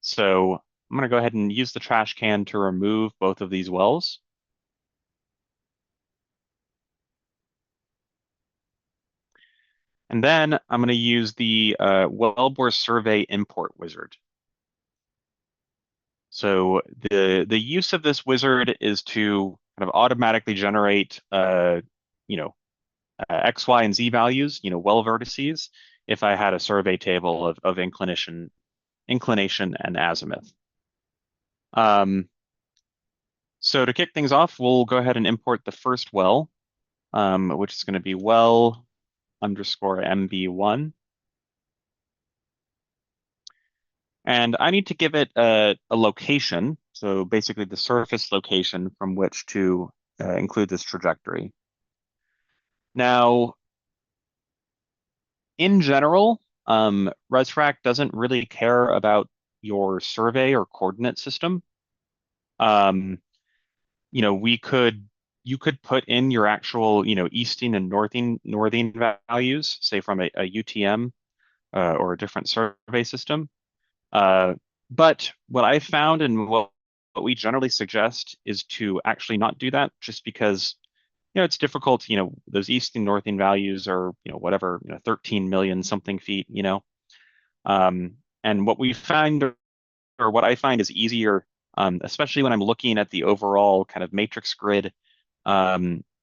So I'm going to go ahead and use the trash can to remove both of these wells. And then I'm going to use the wellbore survey import wizard. So the use of this wizard is to kind of automatically generate X, Y, and Z values, well vertices, if I had a survey table of inclination and azimuth. So to kick things off, we'll go ahead and import the first well, which is going to be well underscore MB1. And I need to give it a location, so basically the surface location from which to include this trajectory. Now, in general, ResFrac doesn't really care about your survey or coordinate system. You could put in your actual, easting and northing values, say from a UTM or a different survey system. But what I found and what we generally suggest is to actually not do that, just because it's difficult. Those east and northing values are whatever 13 million something feet. And what we find, or what I find, is easier, especially when I'm looking at the overall kind of matrix grid,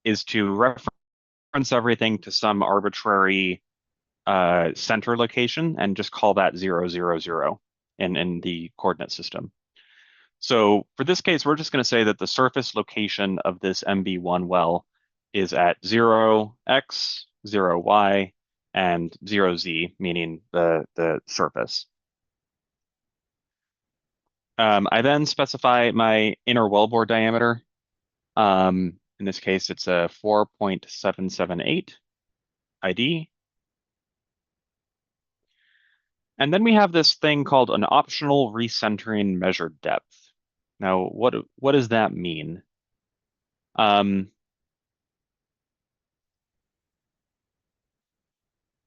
is to reference everything to some arbitrary center location and just call that 0, 0, 0 in the coordinate system. So for this case, we're just going to say that the surface location of this MB1 well is at 0x, 0y, and 0z, meaning the surface. I then specify my inner wellbore diameter. In this case, it's a 4.778 ID. And then we have this thing called an optional recentering measured depth. Now, what does that mean?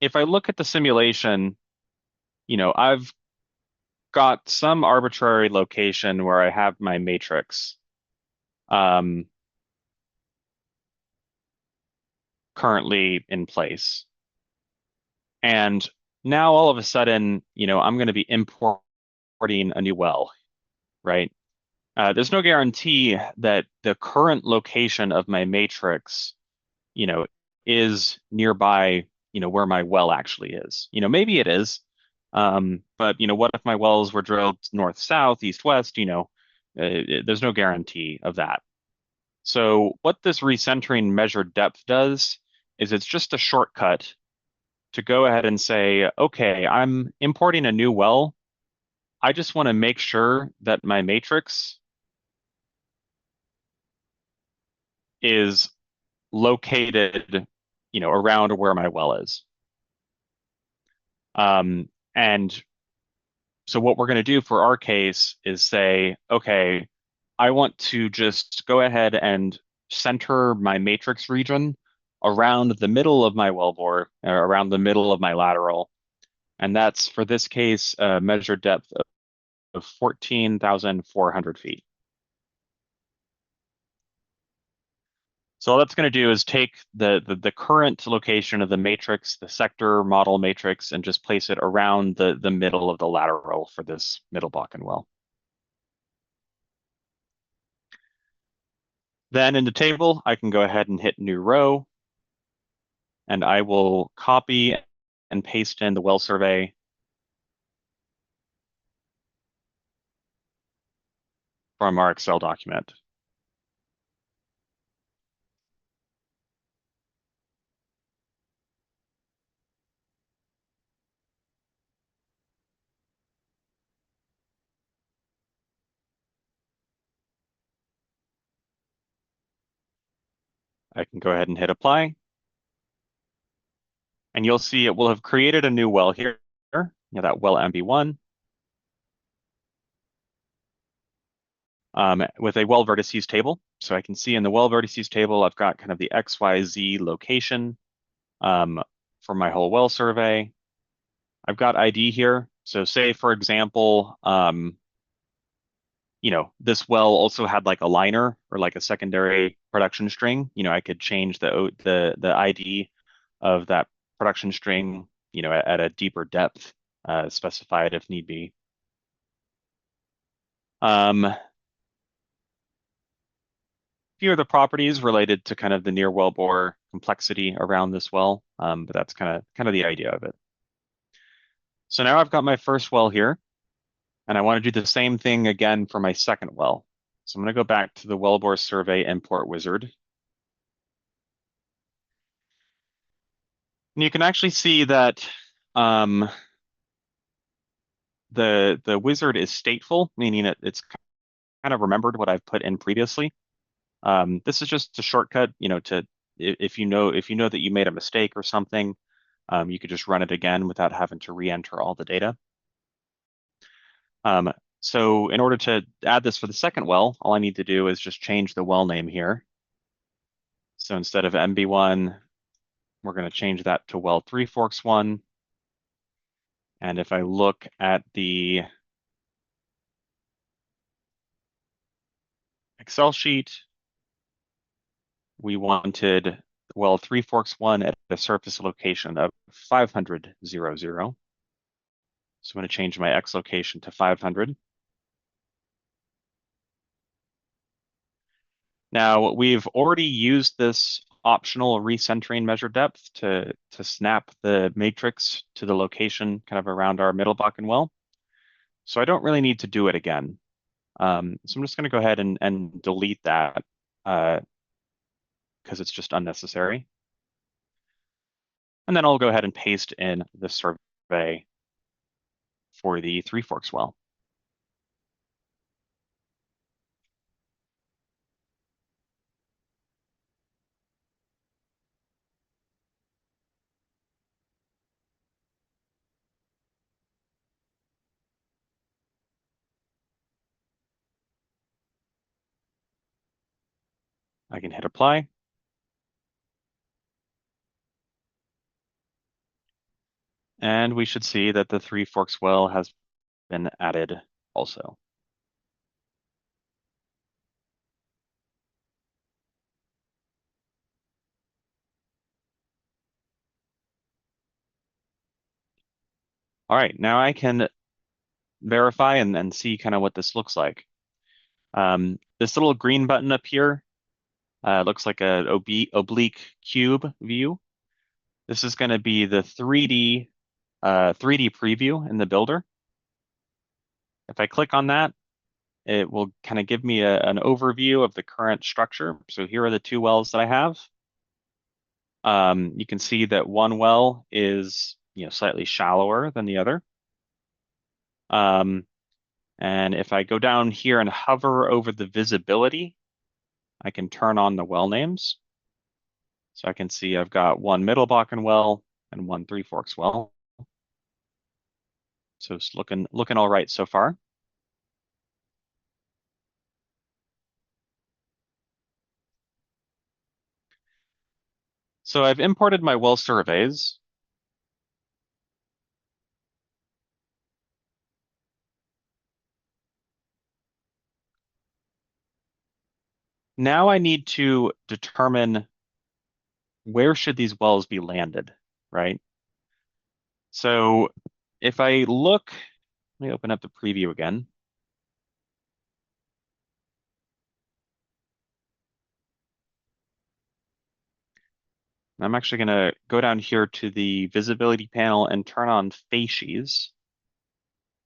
If I look at the simulation, I've got some arbitrary location where I have my matrix currently in place. And now all of a sudden, I'm going to be importing a new well, right? There's no guarantee that the current location of my matrix, is nearby, where my well actually is. Maybe it is, but what if my wells were drilled north, south, east, west? There's no guarantee of that. So what this recentering measured depth does is it's just a shortcut to go ahead and say, okay, I'm importing a new well. I just want to make sure that my matrix is located, around where my well is. And so what we're going to do for our case is say, okay, I want to just go ahead and center my matrix region around the middle of my wellbore, or around the middle of my lateral. And that's, for this case, a measured depth of 14,400 feet. So all that's going to do is take the current location of the matrix, the sector model matrix, and just place it around the middle of the lateral for this middle Bakken well. Then in the table, I can go ahead and hit new row, and I will copy and paste in the well survey from our Excel document. I can go ahead and hit apply. And you'll see it will have created a new well here, that well MB1, with a well vertices table. So I can see in the well vertices table, I've got kind of the XYZ location for my whole well survey. I've got ID here. So say, for example, this well also had like a liner or like a secondary production string. I could change the ID of that production string, at a deeper depth, specified if need be. Few of the properties related to kind of the near wellbore complexity around this well, but that's kind of the idea of it. So now I've got my first well here, and I want to do the same thing again for my second well. So I'm going to go back to the wellbore survey import wizard. And you can actually see that the wizard is stateful, meaning it's kind of remembered what I've put in previously. This is just a shortcut, to if you know that you made a mistake or something, you could just run it again without having to re-enter all the data. So in order to add this for the second well, all I need to do is just change the well name here. So instead of MB1, we're going to change that to well Three Forks 1. And if I look at the Excel sheet, we wanted well Three Forks 1 at a surface location of 500, 0, 0. So I'm going to change my X location to 500. Now we've already used this optional recentering measure depth to snap the matrix to the location kind of around our middle Bakken well. So I don't really need to do it again. So I'm just going to go ahead and delete that because it's just unnecessary. And then I'll go ahead and paste in the survey for the Three Forks well. I can hit apply. And we should see that the Three Forks well has been added also. All right, now I can verify and see kind of what this looks like. This little green button up here looks like an oblique cube view. This is going to be the 3D preview in the builder. If I click on that, it will kind of give me an overview of the current structure. So here are the two wells that I have. You can see that one well is slightly shallower than the other. And if I go down here and hover over the visibility, I can turn on the well names. So I can see I've got one Middle Bakken well and one Three Forks well. So it's looking all right so far. So I've imported my well surveys. Now I need to determine where should these wells be landed, right? So if I look, let me open up the preview again. I'm actually going to go down here to the visibility panel and turn on facies.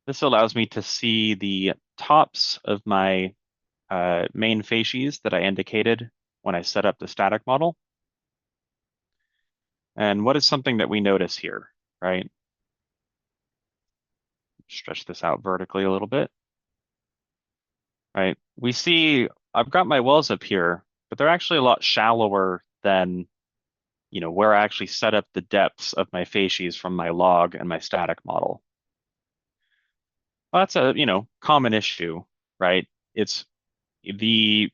This allows me to see the tops of my main facies that I indicated when I set up the static model. And what is something that we notice here, right? Stretch this out vertically a little bit, right? We see I've got my wells up here, but they're actually a lot shallower than where I actually set up the depths of my facies from my log and my static model. Well, that's a common issue, right? It's the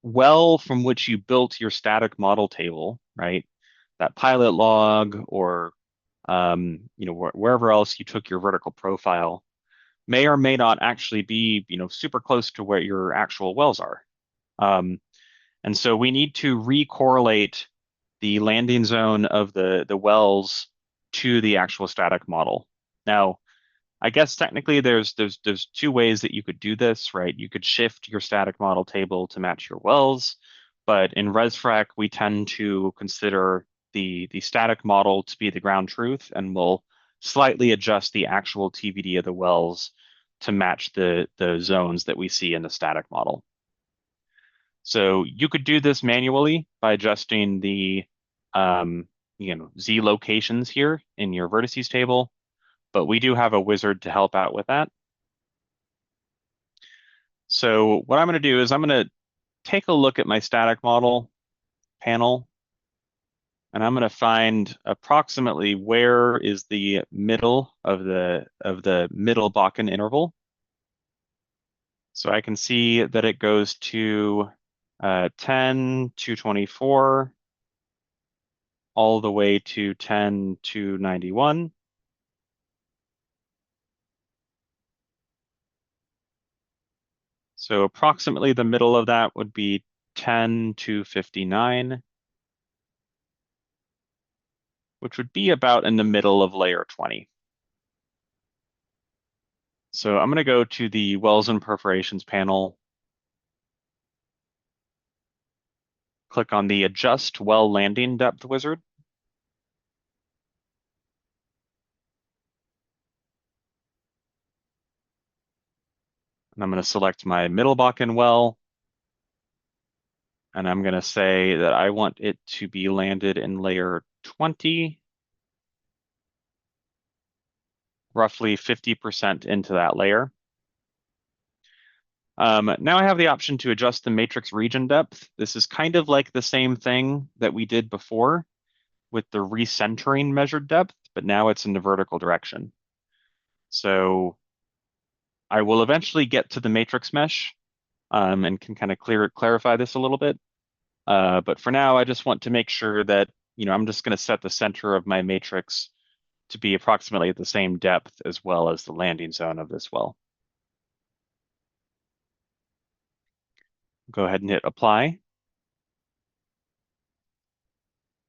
well from which you built your static model table, right? That pilot log or wherever else you took your vertical profile may or may not actually be super close to where your actual wells are. And so we need to recorrelate the landing zone of the wells to the actual static model. Now, I guess technically there's two ways that you could do this, right? You could shift your static model table to match your wells, but in ResFrac we tend to consider the static model to be the ground truth, and we'll slightly adjust the actual TVD of the wells to match the zones that we see in the static model. So you could do this manually by adjusting the Z locations here in your vertices table, but we do have a wizard to help out with that. So what I'm going to do is I'm going to take a look at my static model panel, and I'm going to find approximately where is the middle of the middle Bakken interval. So I can see that it goes to 10 to 24 all the way to 10 to 91. So approximately the middle of that would be 10 to 59, which would be about in the middle of layer 20. So I'm going to go to the wells and perforations panel, click on the adjust well landing depth wizard. And I'm going to select my middle Bakken well. And I'm going to say that I want it to be landed in layer 20, roughly 50% into that layer. Now I have the option to adjust the matrix region depth. This is kind of like the same thing that we did before with the recentering measured depth, but now it's in the vertical direction. So I will eventually get to the matrix mesh and can kind of clarify this a little bit. But for now, I just want to make sure that, I'm just going to set the center of my matrix to be approximately at the same depth as well as the landing zone of this well. Go ahead and hit apply.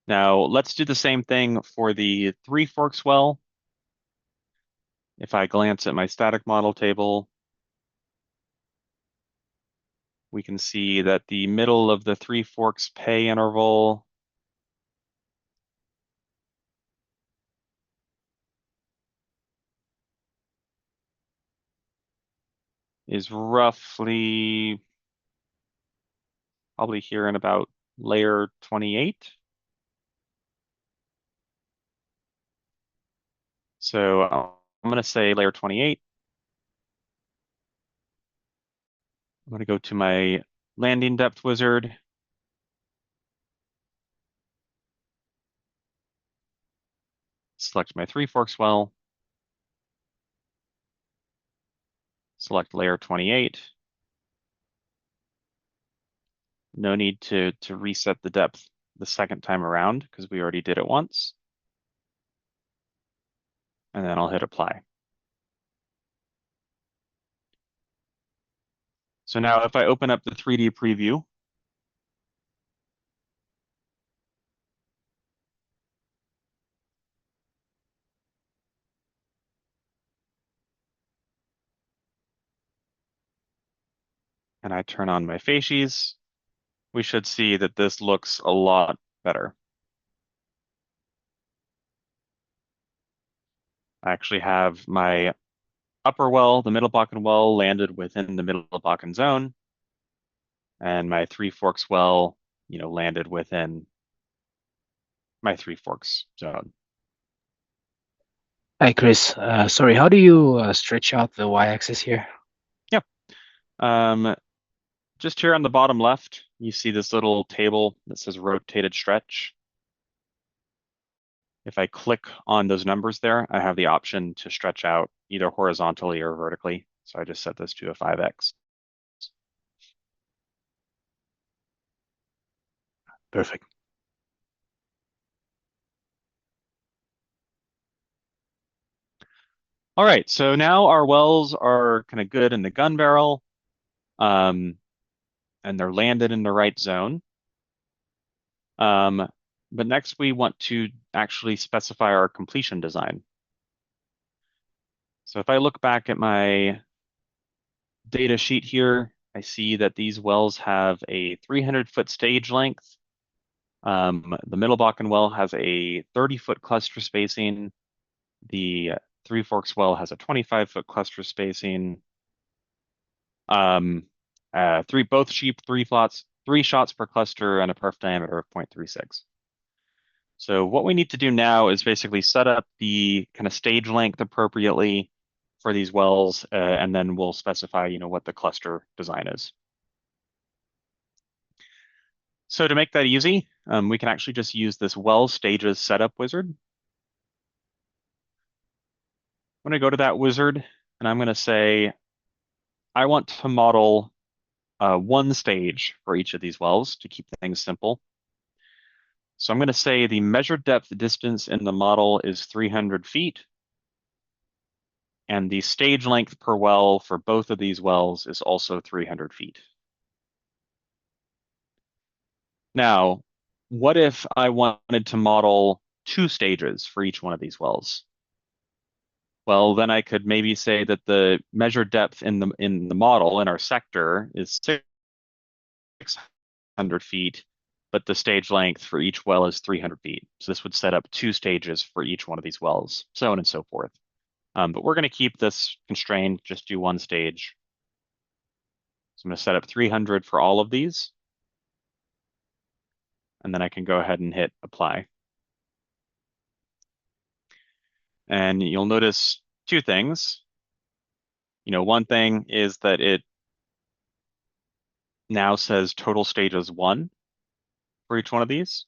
Now let's do the same thing for the Three Forks well. If I glance at my static model table, we can see that the middle of the Three Forks pay interval is roughly probably here in about layer 28. So I'm going to say layer 28. I'm going to go to my landing depth wizard. Select my Three Forks well. Select layer 28. No need to reset the depth the second time around because we already did it once. And then I'll hit apply. So now if I open up the 3D preview, and I turn on my facies, we should see that this looks a lot better. I actually have my upper well, the middle Bakken well, landed within the middle Bakken zone, and my Three Forks well, landed within my Three Forks zone. Hi, Chris. Sorry, how do you stretch out the y-axis here? Yeah. Just here on the bottom left, you see this little table that says rotated stretch. If I click on those numbers there, I have the option to stretch out either horizontally or vertically. So I just set this to a 5x. Perfect. All right, so now our wells are kind of good in the gun barrel, and they're landed in the right zone. But next we want to actually specify our completion design. So if I look back at my data sheet here, I see that these wells have a 300-foot stage length. The middle Bakken well has a 30-foot cluster spacing. The Three Forks well has a 25-foot cluster spacing. Both sheep, three shots per cluster, and a perf diameter of 0.36. So what we need to do now is basically set up the kind of stage length appropriately for these wells, and then we'll specify, what the cluster design is. So to make that easy, we can actually just use this well stages setup wizard. I'm going to go to that wizard, and I'm going to say, I want to model one stage for each of these wells to keep things simple. So I'm going to say the measured depth distance in the model is 300 feet. And the stage length per well for both of these wells is also 300 feet. Now, what if I wanted to model 2 stages for each one of these wells? Well, then I could maybe say that the measured depth in the model in our sector is 600 feet, but the stage length for each well is 300 feet. So this would set up 2 stages for each one of these wells, so on and so forth. But we're going to keep this constrained, just do 1 stage. So I'm going to set up 300 for all of these. And then I can go ahead and hit apply. And you'll notice 2 things. One thing is that it now says total stages 1 for each one of these.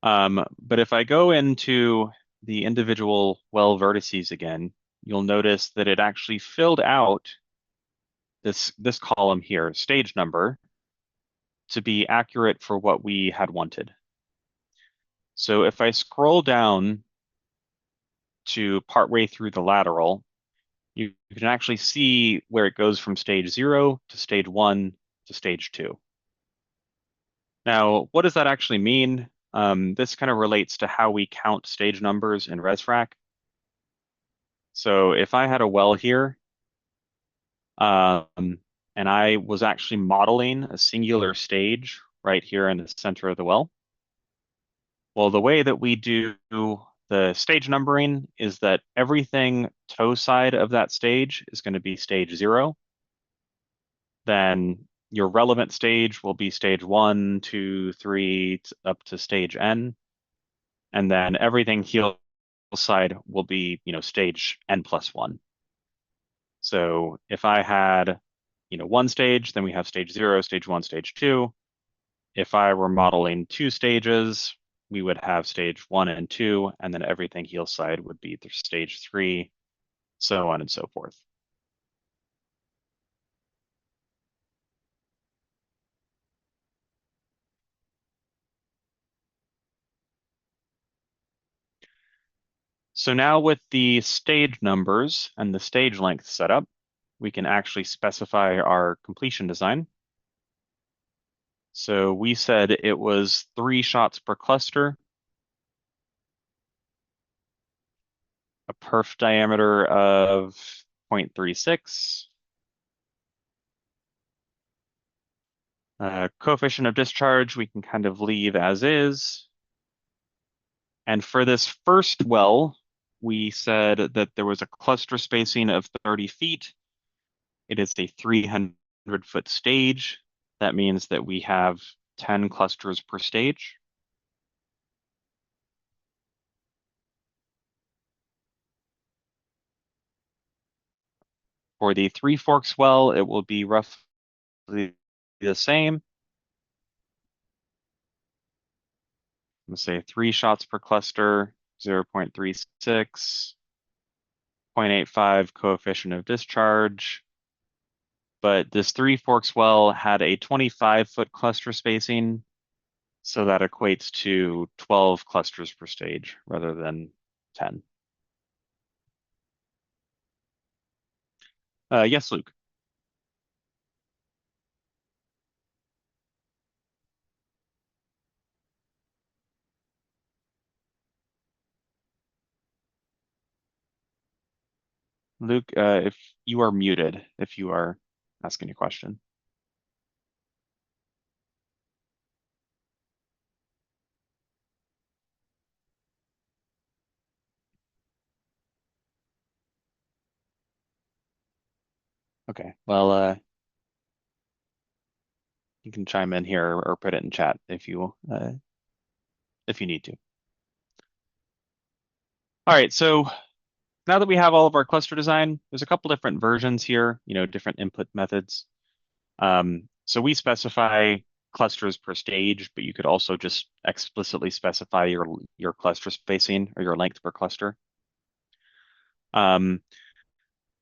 But if I go into the individual well vertices again, you'll notice that it actually filled out this column here, stage number, to be accurate for what we had wanted. So if I scroll down to partway through the lateral, you can actually see where it goes from stage 0 to stage 1 to stage 2. Now, what does that actually mean? This kind of relates to how we count stage numbers in ResFrac. So if I had a well here, and I was actually modeling a singular stage right here in the center of the well, well, the way that we do The stage numbering is that everything toe side of that stage is going to be stage 0. Then your relevant stage will be stage 1, 2, 3, up to stage n. And then everything heel side will be, stage n+1. So if I had, one stage, then we have stage 0, stage 1, stage 2. If I were modeling 2 stages, we would have stage 1 and 2, and then everything heel side would be stage 3, so on and so forth. So now with the stage numbers and the stage length set up, we can actually specify our completion design. So we said it was 3 shots per cluster, a perf diameter of 0.36, coefficient of discharge we can kind of leave as is. And for this first well, we said that there was a cluster spacing of 30 feet. It is a 300-foot stage. That means that we have 10 clusters per stage. For the Three Forks well, it will be roughly the same. Let's say 3 shots per cluster, 0.36, 0.85 coefficient of discharge. But this Three Forks well had a 25-foot cluster spacing, so that equates to 12 clusters per stage rather than 10. Yes, Luke. Luke, if you are muted, if you are asking a question. Okay, well, you can chime in here or put it in chat if you need to. All right, so now that we have all of our cluster design, there's a couple different versions here, different input methods. So we specify clusters per stage, but you could also just explicitly specify your cluster spacing or your length per cluster.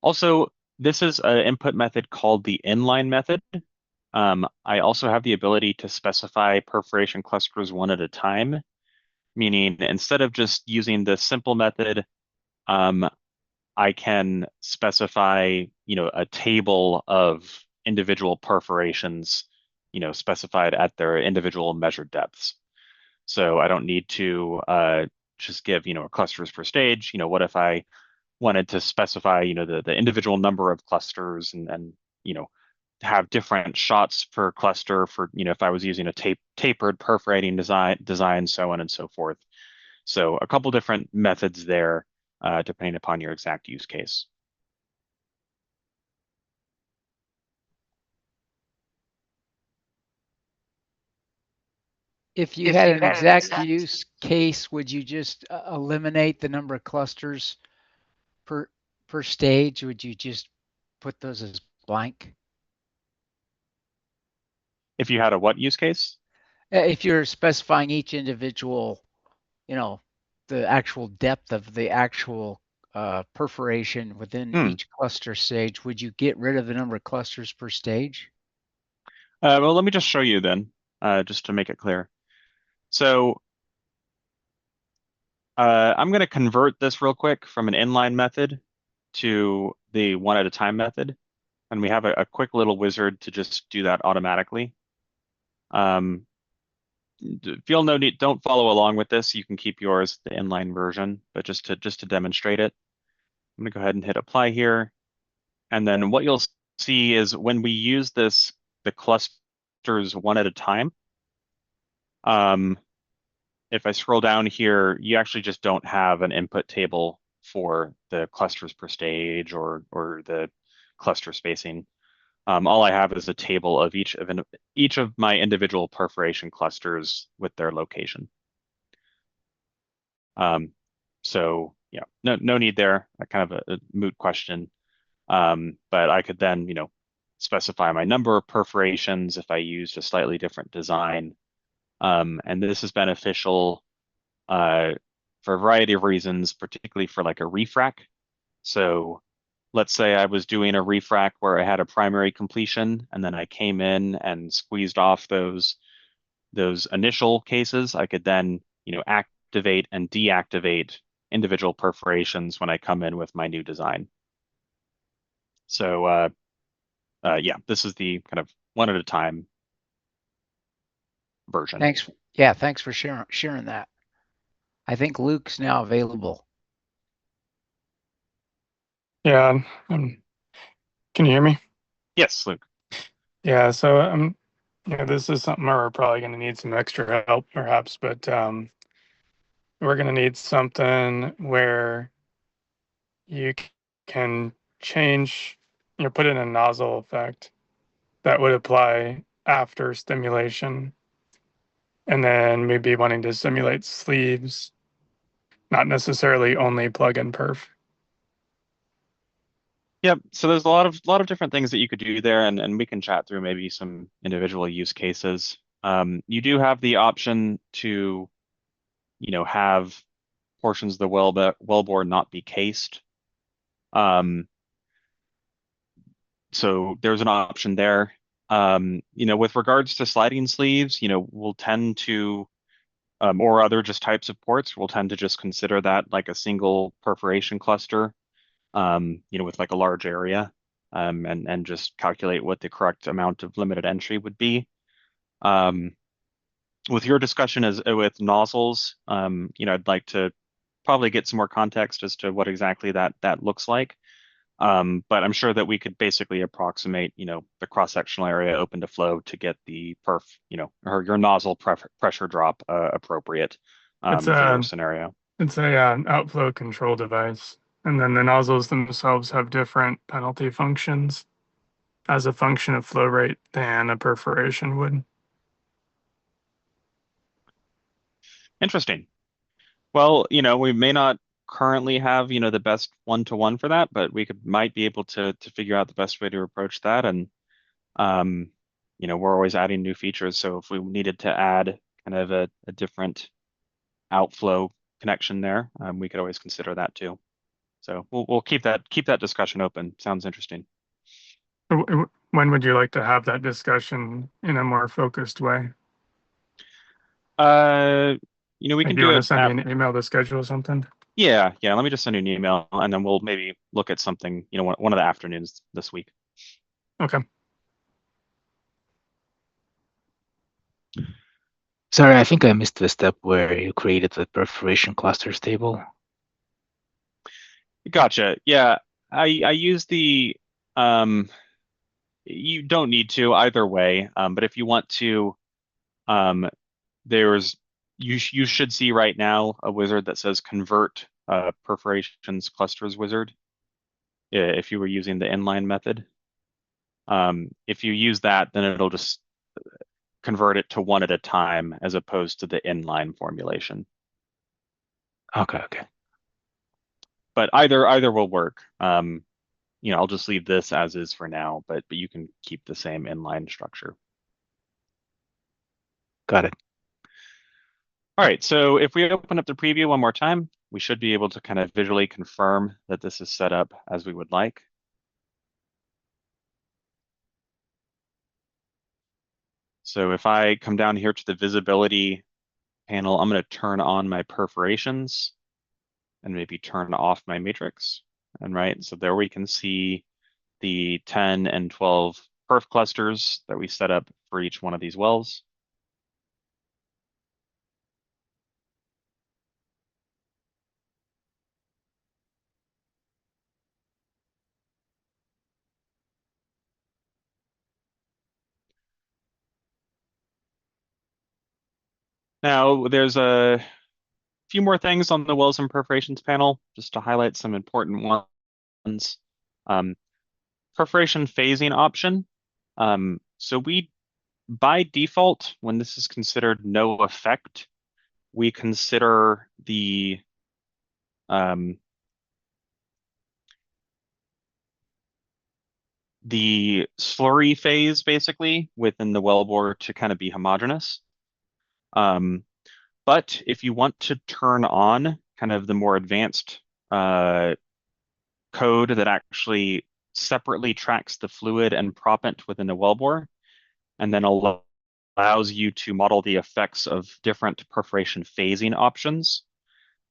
Also, this is an input method called the inline method. I also have the ability to specify perforation clusters one at a time, meaning instead of just using the simple method, I can specify, a table of individual perforations, specified at their individual measured depths. So I don't need to just give, clusters per stage. What if I wanted to specify, the individual number of clusters and have different shots per cluster for, if I was using a tapered perforating design, so on and so forth. So a couple different methods there, depending upon your exact use case. If you had an exact use case, would you just eliminate the number of clusters per stage? Would you just put those as blank? If you had a what use case? If you're specifying each individual, the actual depth of the actual perforation within each cluster stage, would you get rid of the number of clusters per stage? Well, let me just show you then, just to make it clear. So I'm going to convert this real quick from an inline method to the one at a time method. And we have a quick little wizard to just do that automatically. Feel no need, don't follow along with this. You can keep yours, the inline version, but just to demonstrate it, I'm gonna go ahead and hit apply here. And then what you'll see is when we use the clusters one at a time, if I scroll down here, you actually just don't have an input table for the clusters per stage or the cluster spacing. All I have is a table of each of my individual perforation clusters with their location. So yeah, no need there. Kind of a moot question. But I could then, specify my number of perforations if I used a slightly different design. And this is beneficial for a variety of reasons, particularly for like a refrac. So let's say I was doing a refrac where I had a primary completion and then I came in and squeezed off those initial cases. I could then, activate and deactivate individual perforations when I come in with my new design. So yeah, this is the kind of one at a time version. Thanks. Yeah, thanks for sharing that. I think Luke's now available. Yeah. Can you hear me? Yes, Luke. Yeah. So this is something where we're probably going to need some extra help, perhaps, but we're going to need something where you can change, put in a nozzle effect that would apply after stimulation, and then maybe wanting to simulate sleeves, not necessarily only plug and perf. Yep. So there's a lot of different things that you could do there, and we can chat through maybe some individual use cases. You do have the option to, have portions of the wellbore not be cased. So there's an option there. With regards to sliding sleeves, we'll tend to, or other just types of ports, we'll tend to just consider that like a single perforation cluster, with like a large area, and just calculate what the correct amount of limited entry would be. With your discussion as with nozzles, I'd like to probably get some more context as to what exactly that looks like. But I'm sure that we could basically approximate, the cross-sectional area open to flow to get the perf, or your nozzle pressure drop appropriate for your scenario. It's a outflow control device, and then the nozzles themselves have different penalty functions as a function of flow rate than a perforation would. Interesting. Well, we may not currently have, the best one-to-one for that, but we might be able to figure out the best way to approach that. And we're always adding new features. So if we needed to add kind of a different outflow connection there, we could always consider that too. So we'll keep that discussion open. Sounds interesting. When would you like to have that discussion in a more focused way? We can do you do want to it. send me an email to schedule something? Yeah. Let me just send you an email, and then we'll maybe look at something, one of the afternoons this week. Okay. Sorry, I think I missed the step where you created the perforation clusters table. Gotcha. Yeah, I use the you don't need to either way, but if you want to, there's you should see right now a wizard that says convert perforations clusters wizard if you were using the inline method. If you use that, then it'll just convert it to one at a time as opposed to the inline formulation. Okay. But either will work. I'll just leave this as is for now, but you can keep the same inline structure. Got it. All right, so if we open up the preview one more time, we should be able to kind of visually confirm that this is set up as we would like. So if I come down here to the visibility panel, I'm going to turn on my perforations and maybe turn off my matrix. And right, so there we can see the 10 and 12 perf clusters that we set up for each one of these wells. Now, there's a few more things on the wells and perforations panel, just to highlight some important ones. Perforation phasing option. So we, by default, when this is considered no effect, we consider the slurry phase basically within the wellbore to kind of be homogeneous. But if you want to turn on kind of the more advanced code that actually separately tracks the fluid and proppant within the wellbore, and then allows you to model the effects of different perforation phasing options,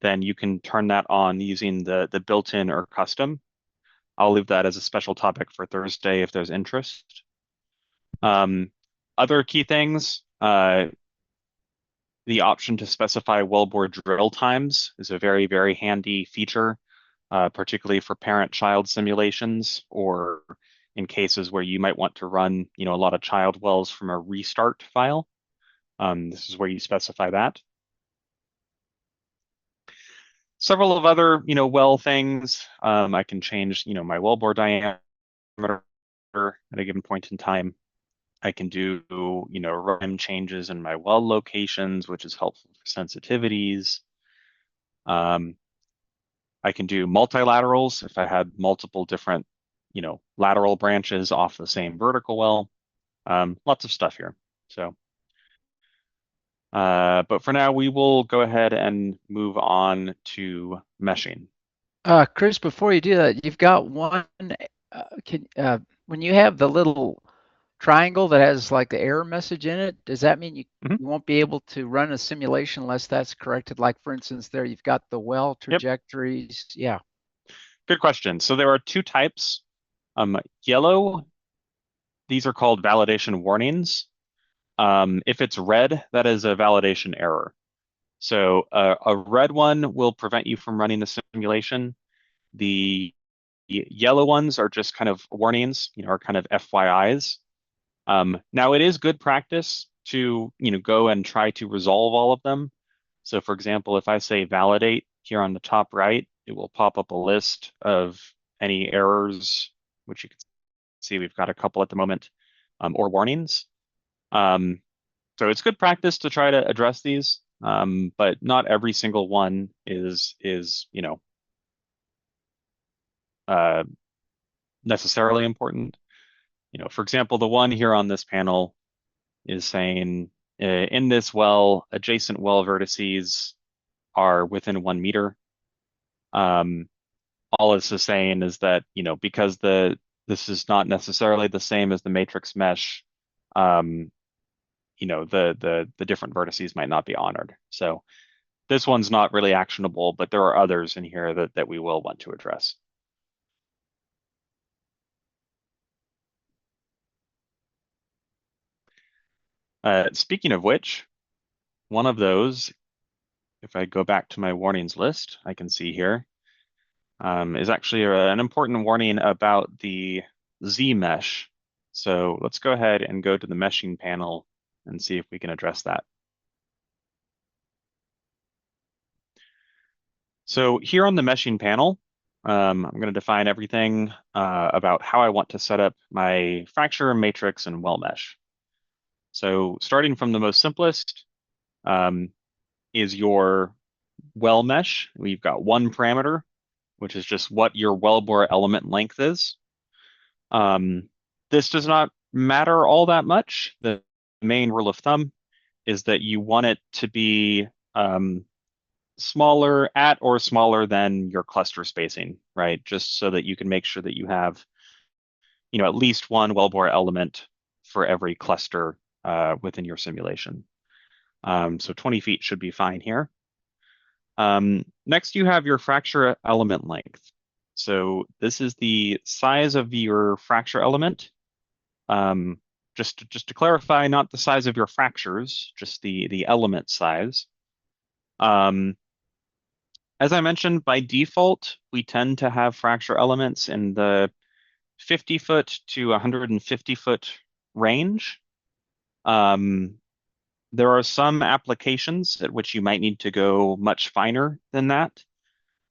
then you can turn that on using the built-in or custom. I'll leave that as a special topic for Thursday if there's interest. Other key things, the option to specify wellbore drill times is a very, very handy feature, particularly for parent-child simulations or in cases where you might want to run, a lot of child wells from a restart file. This is where you specify that. Several of other, well things. I can change, my wellbore diameter at a given point in time. I can do, random changes in my well locations, which is helpful for sensitivities. I can do multilaterals if I had multiple different, lateral branches off the same vertical well. Lots of stuff here. So, but for now, we will go ahead and move on to meshing. Chris, before you do that, you've got one. When you have the little triangle that has like the error message in it, does that mean you won't be able to run a simulation unless that's corrected? Like for instance, there you've got the well trajectories. Yep. Yeah. Good question. So there are two types. Yellow, these are called validation warnings. If it's red, that is a validation error. So a red one will prevent you from running the simulation. The yellow ones are just kind of warnings, are kind of FYIs. Now it is good practice to, go and try to resolve all of them. So for example, if I say validate here on the top right, it will pop up a list of any errors, which you can see we've got a couple at the moment, or warnings. So it's good practice to try to address these, but not every single one is necessarily important. For example, the one here on this panel is saying in this well, adjacent well vertices are within 1 meter. All this is saying is that, because this is not necessarily the same as the matrix mesh, the different vertices might not be honored. So this one's not really actionable, but there are others in here that we will want to address. Speaking of which, one of those, if I go back to my warnings list, I can see here, is actually an important warning about the Z mesh. So let's go ahead and go to the meshing panel and see if we can address that. So here on the meshing panel, I'm going to define everything about how I want to set up my fracture, matrix, and well mesh. So starting from the most simplest is your well mesh. We've got one parameter, which is just what your wellbore element length is. This does not matter all that much. The main rule of thumb is that you want it to be smaller at or smaller than your cluster spacing, right? Just so that you can make sure that you have, at least one wellbore element for every cluster within your simulation. So 20 feet should be fine here. Next, you have your fracture element length. So this is the size of your fracture element. Just to clarify, not the size of your fractures, just the element size. As I mentioned, by default, we tend to have fracture elements in the 50-foot to 150-foot range. There are some applications at which you might need to go much finer than that.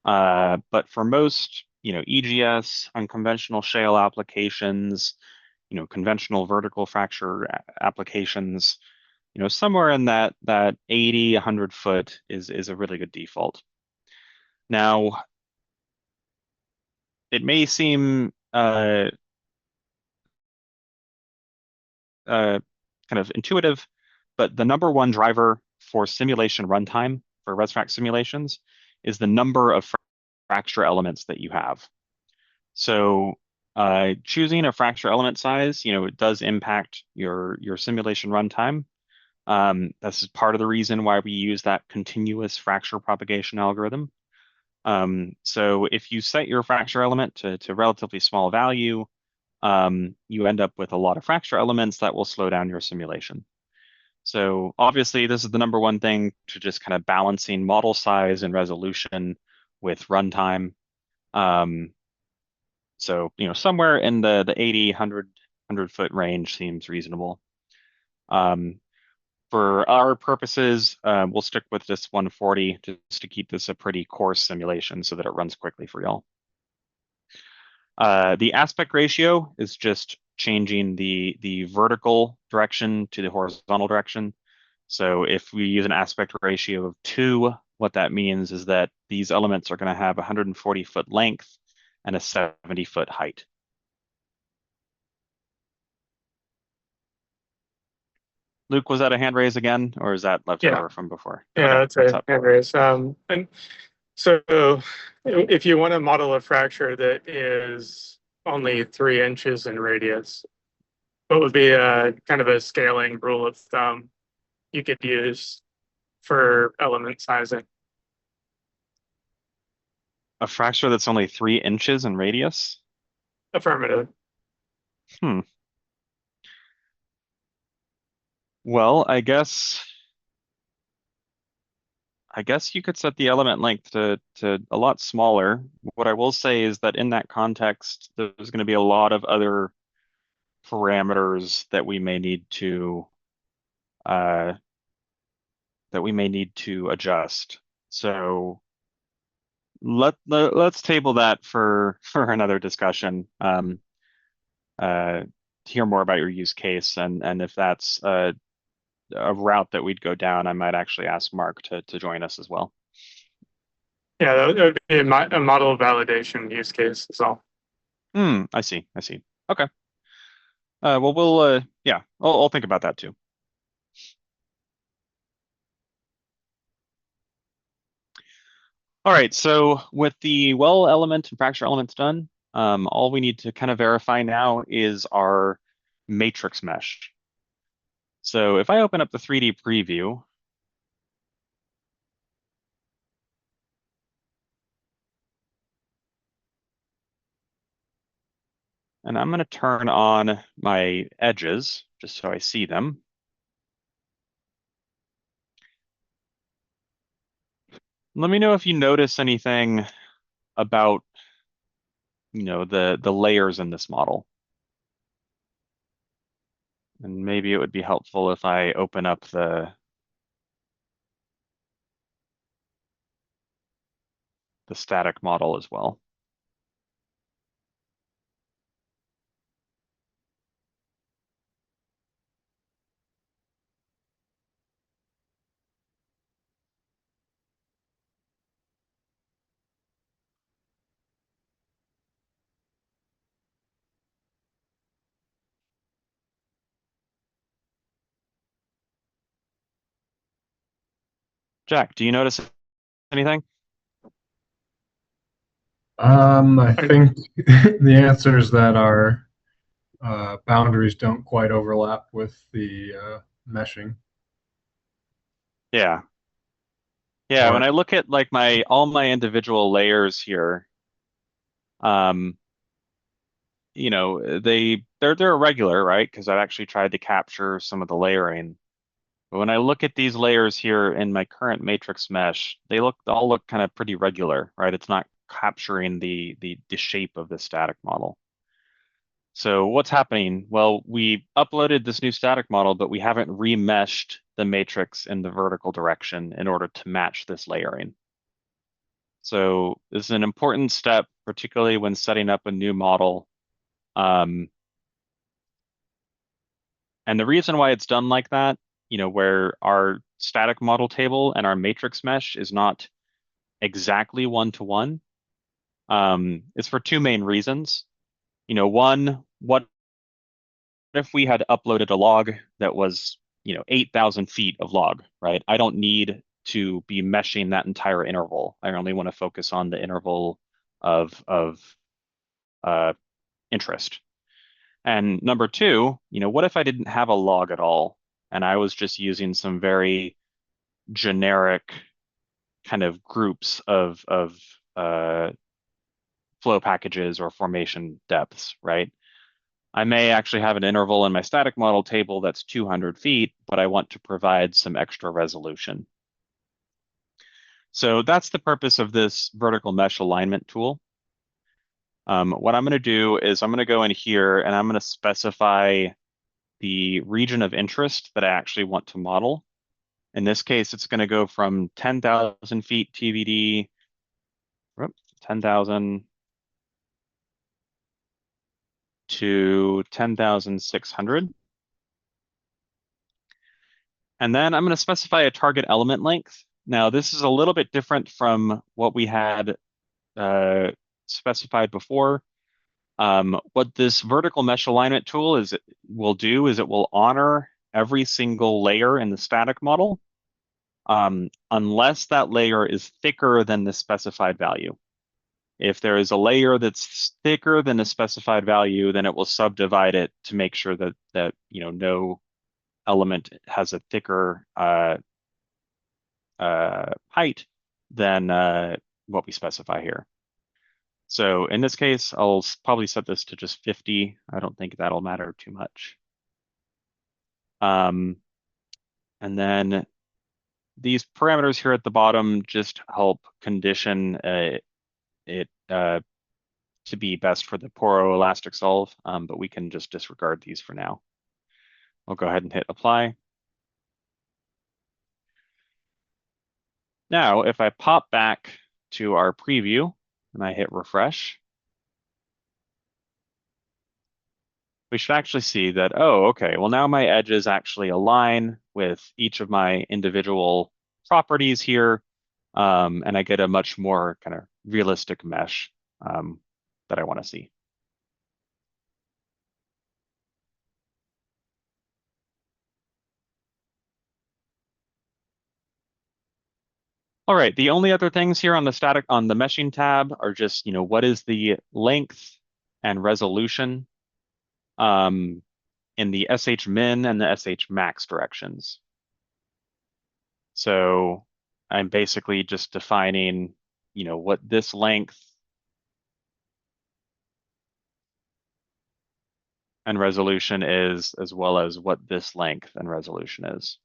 But for most, EGS, unconventional shale applications, conventional vertical fracture applications, somewhere in that 80, 100 foot is a really good default. Now, it may seem kind of intuitive, but the number one driver for simulation runtime for ResFrac simulations is the number of fracture elements that you have. So choosing a fracture element size, it does impact your simulation runtime. This is part of the reason why we use that continuous fracture propagation algorithm. So if you set your fracture element to relatively small value, you end up with a lot of fracture elements that will slow down your simulation. So obviously, this is the number one thing to just kind of balancing model size and resolution with runtime. So somewhere in the 80, 100 foot range seems reasonable. For our purposes, we'll stick with this 140 just to keep this a pretty coarse simulation so that it runs quickly for y'all. The aspect ratio is just changing the vertical direction to the horizontal direction. So if we use an aspect ratio of 2, what that means is that these elements are going to have 140 foot length and a 70 foot height. Luke, was that a hand raise again, or is that left over from before? Yeah, Okay, that's a hand raise. And so if you want to model a fracture that is only 3 inches in radius, what would be a kind of a scaling rule of thumb you could use for element sizing? A fracture that's only 3 inches in radius? Affirmative. Well, I guess you could set the element length to a lot smaller. What I will say is that in that context, there's going to be a lot of other parameters that we may need to adjust. So let's table that for another discussion. Hear more about your use case, and if that's a route that we'd go down, I might actually ask Mark to join us as well. Yeah, that would be a model validation use case is all. I see. Okay. Well, we'll yeah, I'll think about that too. All right, so with the well element and fracture elements done, all we need to kind of verify now is our matrix mesh. So if I open up the 3D preview, and I'm going to turn on my edges just so I see them. Let me know if you notice anything about, the layers in this model. And maybe it would be helpful if I open up the static model as well. Jack, do you notice anything? I think the answer is that our boundaries don't quite overlap with the meshing. Yeah. Or- When I look at like all my individual layers here, they're irregular, right? Because I've actually tried to capture some of the layering. But when I look at these layers here in my current matrix mesh, they all look kind of pretty regular, right? It's not capturing the shape of the static model. So what's happening? Well, we uploaded this new static model, but we haven't remeshed the matrix in the vertical direction in order to match this layering. So this is an important step, particularly when setting up a new model. And the reason why it's done like that, where our static model table and our matrix mesh is not exactly one-to-one, is for two main reasons. One, what if we had uploaded a log that was 8,000 feet of log, right? I don't need to be meshing that entire interval. I only want to focus on the interval of interest. And number two, what if I didn't have a log at all and I was just using some very generic kind of groups of flow packages or formation depths, right? I may actually have an interval in my static model table that's 200 feet, but I want to provide some extra resolution. So that's the purpose of this vertical mesh alignment tool. What I'm going to do is I'm going to go in here and I'm going to specify the region of interest that I actually want to model. In this case, it's going to go from 10,000 feet TVD, 10,000 to 10,600. And then I'm going to specify a target element length. Now, this is a little bit different from what we had specified before. What this vertical mesh alignment tool will do is it will honor every single layer in the static model, unless that layer is thicker than the specified value. If there is a layer that's thicker than the specified value, then it will subdivide it to make sure that no element has a thicker height than what we specify here. So in this case, I'll probably set this to just 50. I don't think that'll matter too much. And then these parameters here at the bottom just help condition it to be best for the poroelastic solve, but we can just disregard these for now. I'll go ahead and hit apply. Now, if I pop back to our preview and I hit refresh, we should actually see that, oh, okay, well now my edges actually align with each of my individual properties here, and I get a much more kind of realistic mesh that I want to see. All right, the only other things here on the meshing tab are just, what is the length and resolution in the SH min and the SH max directions. So I'm basically just defining, what this length and resolution is, as well as what this length and resolution is.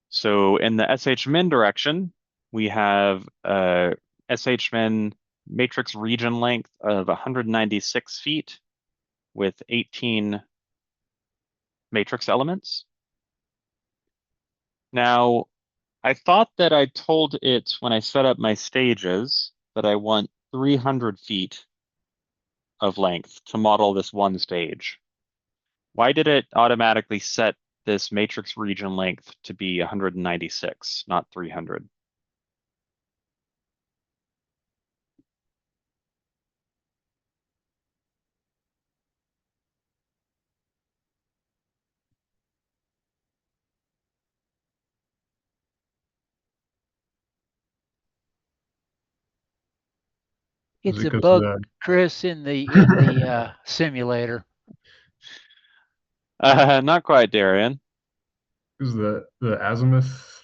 So in the SH min direction, we have SH min matrix region length of 196 feet with 18 matrix elements. Now, I thought that I told it when I set up my stages that I want 300 feet of length to model this one stage. Why did it automatically set this matrix region length to be 196, not 300? It's a bug, Chris, in the simulator. Not quite, Darian. Is the azimuth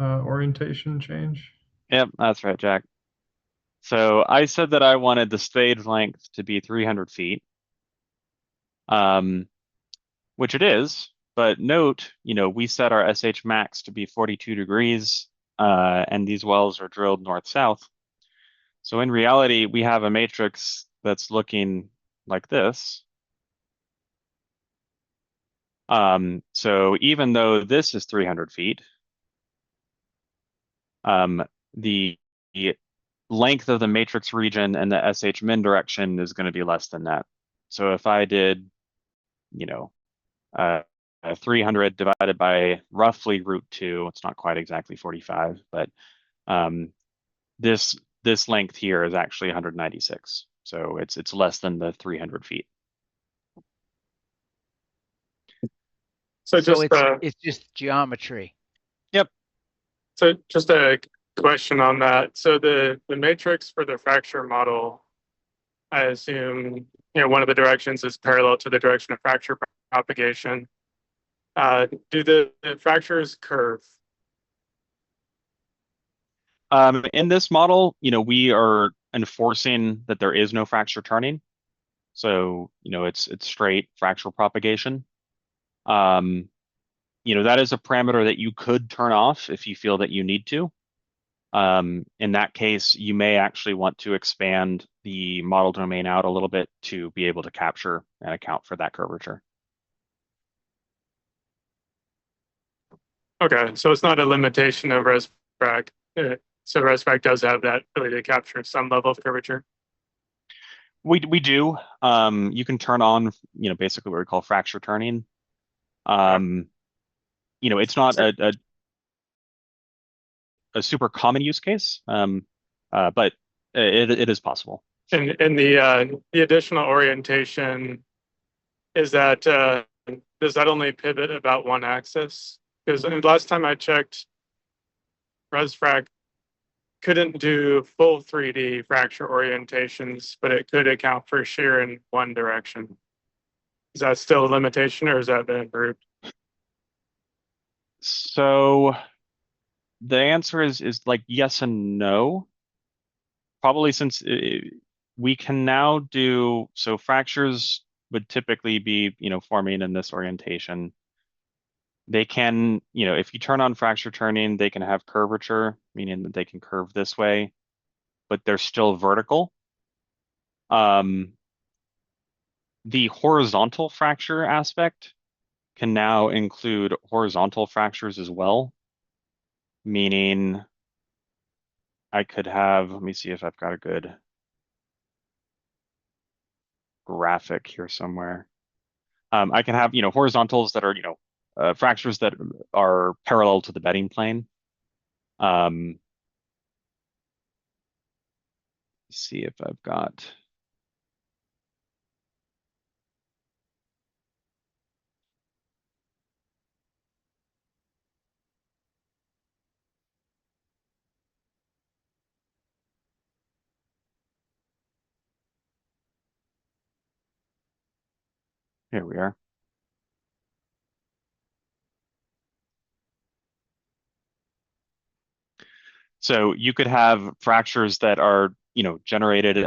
orientation change? Yep, that's right, Jack. So I said that I wanted the stage length to be 300 feet, which it is. But note, we set our SH max to be 42 degrees, and these wells are drilled north-south. So in reality, we have a matrix that's looking like this. So even though this is 300 feet, the length of the matrix region and the SH min direction is going to be less than that. So if I did, 300 divided by roughly √2, it's not quite exactly 45, but this length here is actually 196. So it's less than the 300 feet. So it's just geometry. Yep. So just a question on that. So the matrix for the fracture model, I assume, one of the directions is parallel to the direction of fracture propagation. Do the fractures curve? In this model, we are enforcing that there is no fracture turning. So, it's straight fracture propagation. That is a parameter that you could turn off if you feel that you need to. In that case, you may actually want to expand the model domain out a little bit to be able to capture and account for that curvature. Okay, so it's not a limitation of ResFrac. So ResFrac does have that ability to capture some level of curvature. We do. You can turn on, basically what we call fracture turning. It's not a super common use case, but it is possible. And the additional orientation is that does that only pivot about one axis? Because last time I checked, ResFrac couldn't do full 3D fracture orientations, but it could account for shear in one direction. Is that still a limitation, or has that been improved? So the answer is like yes and no. Probably since we can now do, so fractures would typically be, forming in this orientation. They can, if you turn on fracture turning, they can have curvature, meaning that they can curve this way, but they're still vertical. The horizontal fracture aspect can now include horizontal fractures as well, meaning I could have, let me see if I've got a good graphic here somewhere. I can have, horizontals that are, fractures that are parallel to the bedding plane. See if I've got. Here we are. So you could have fractures that are, generated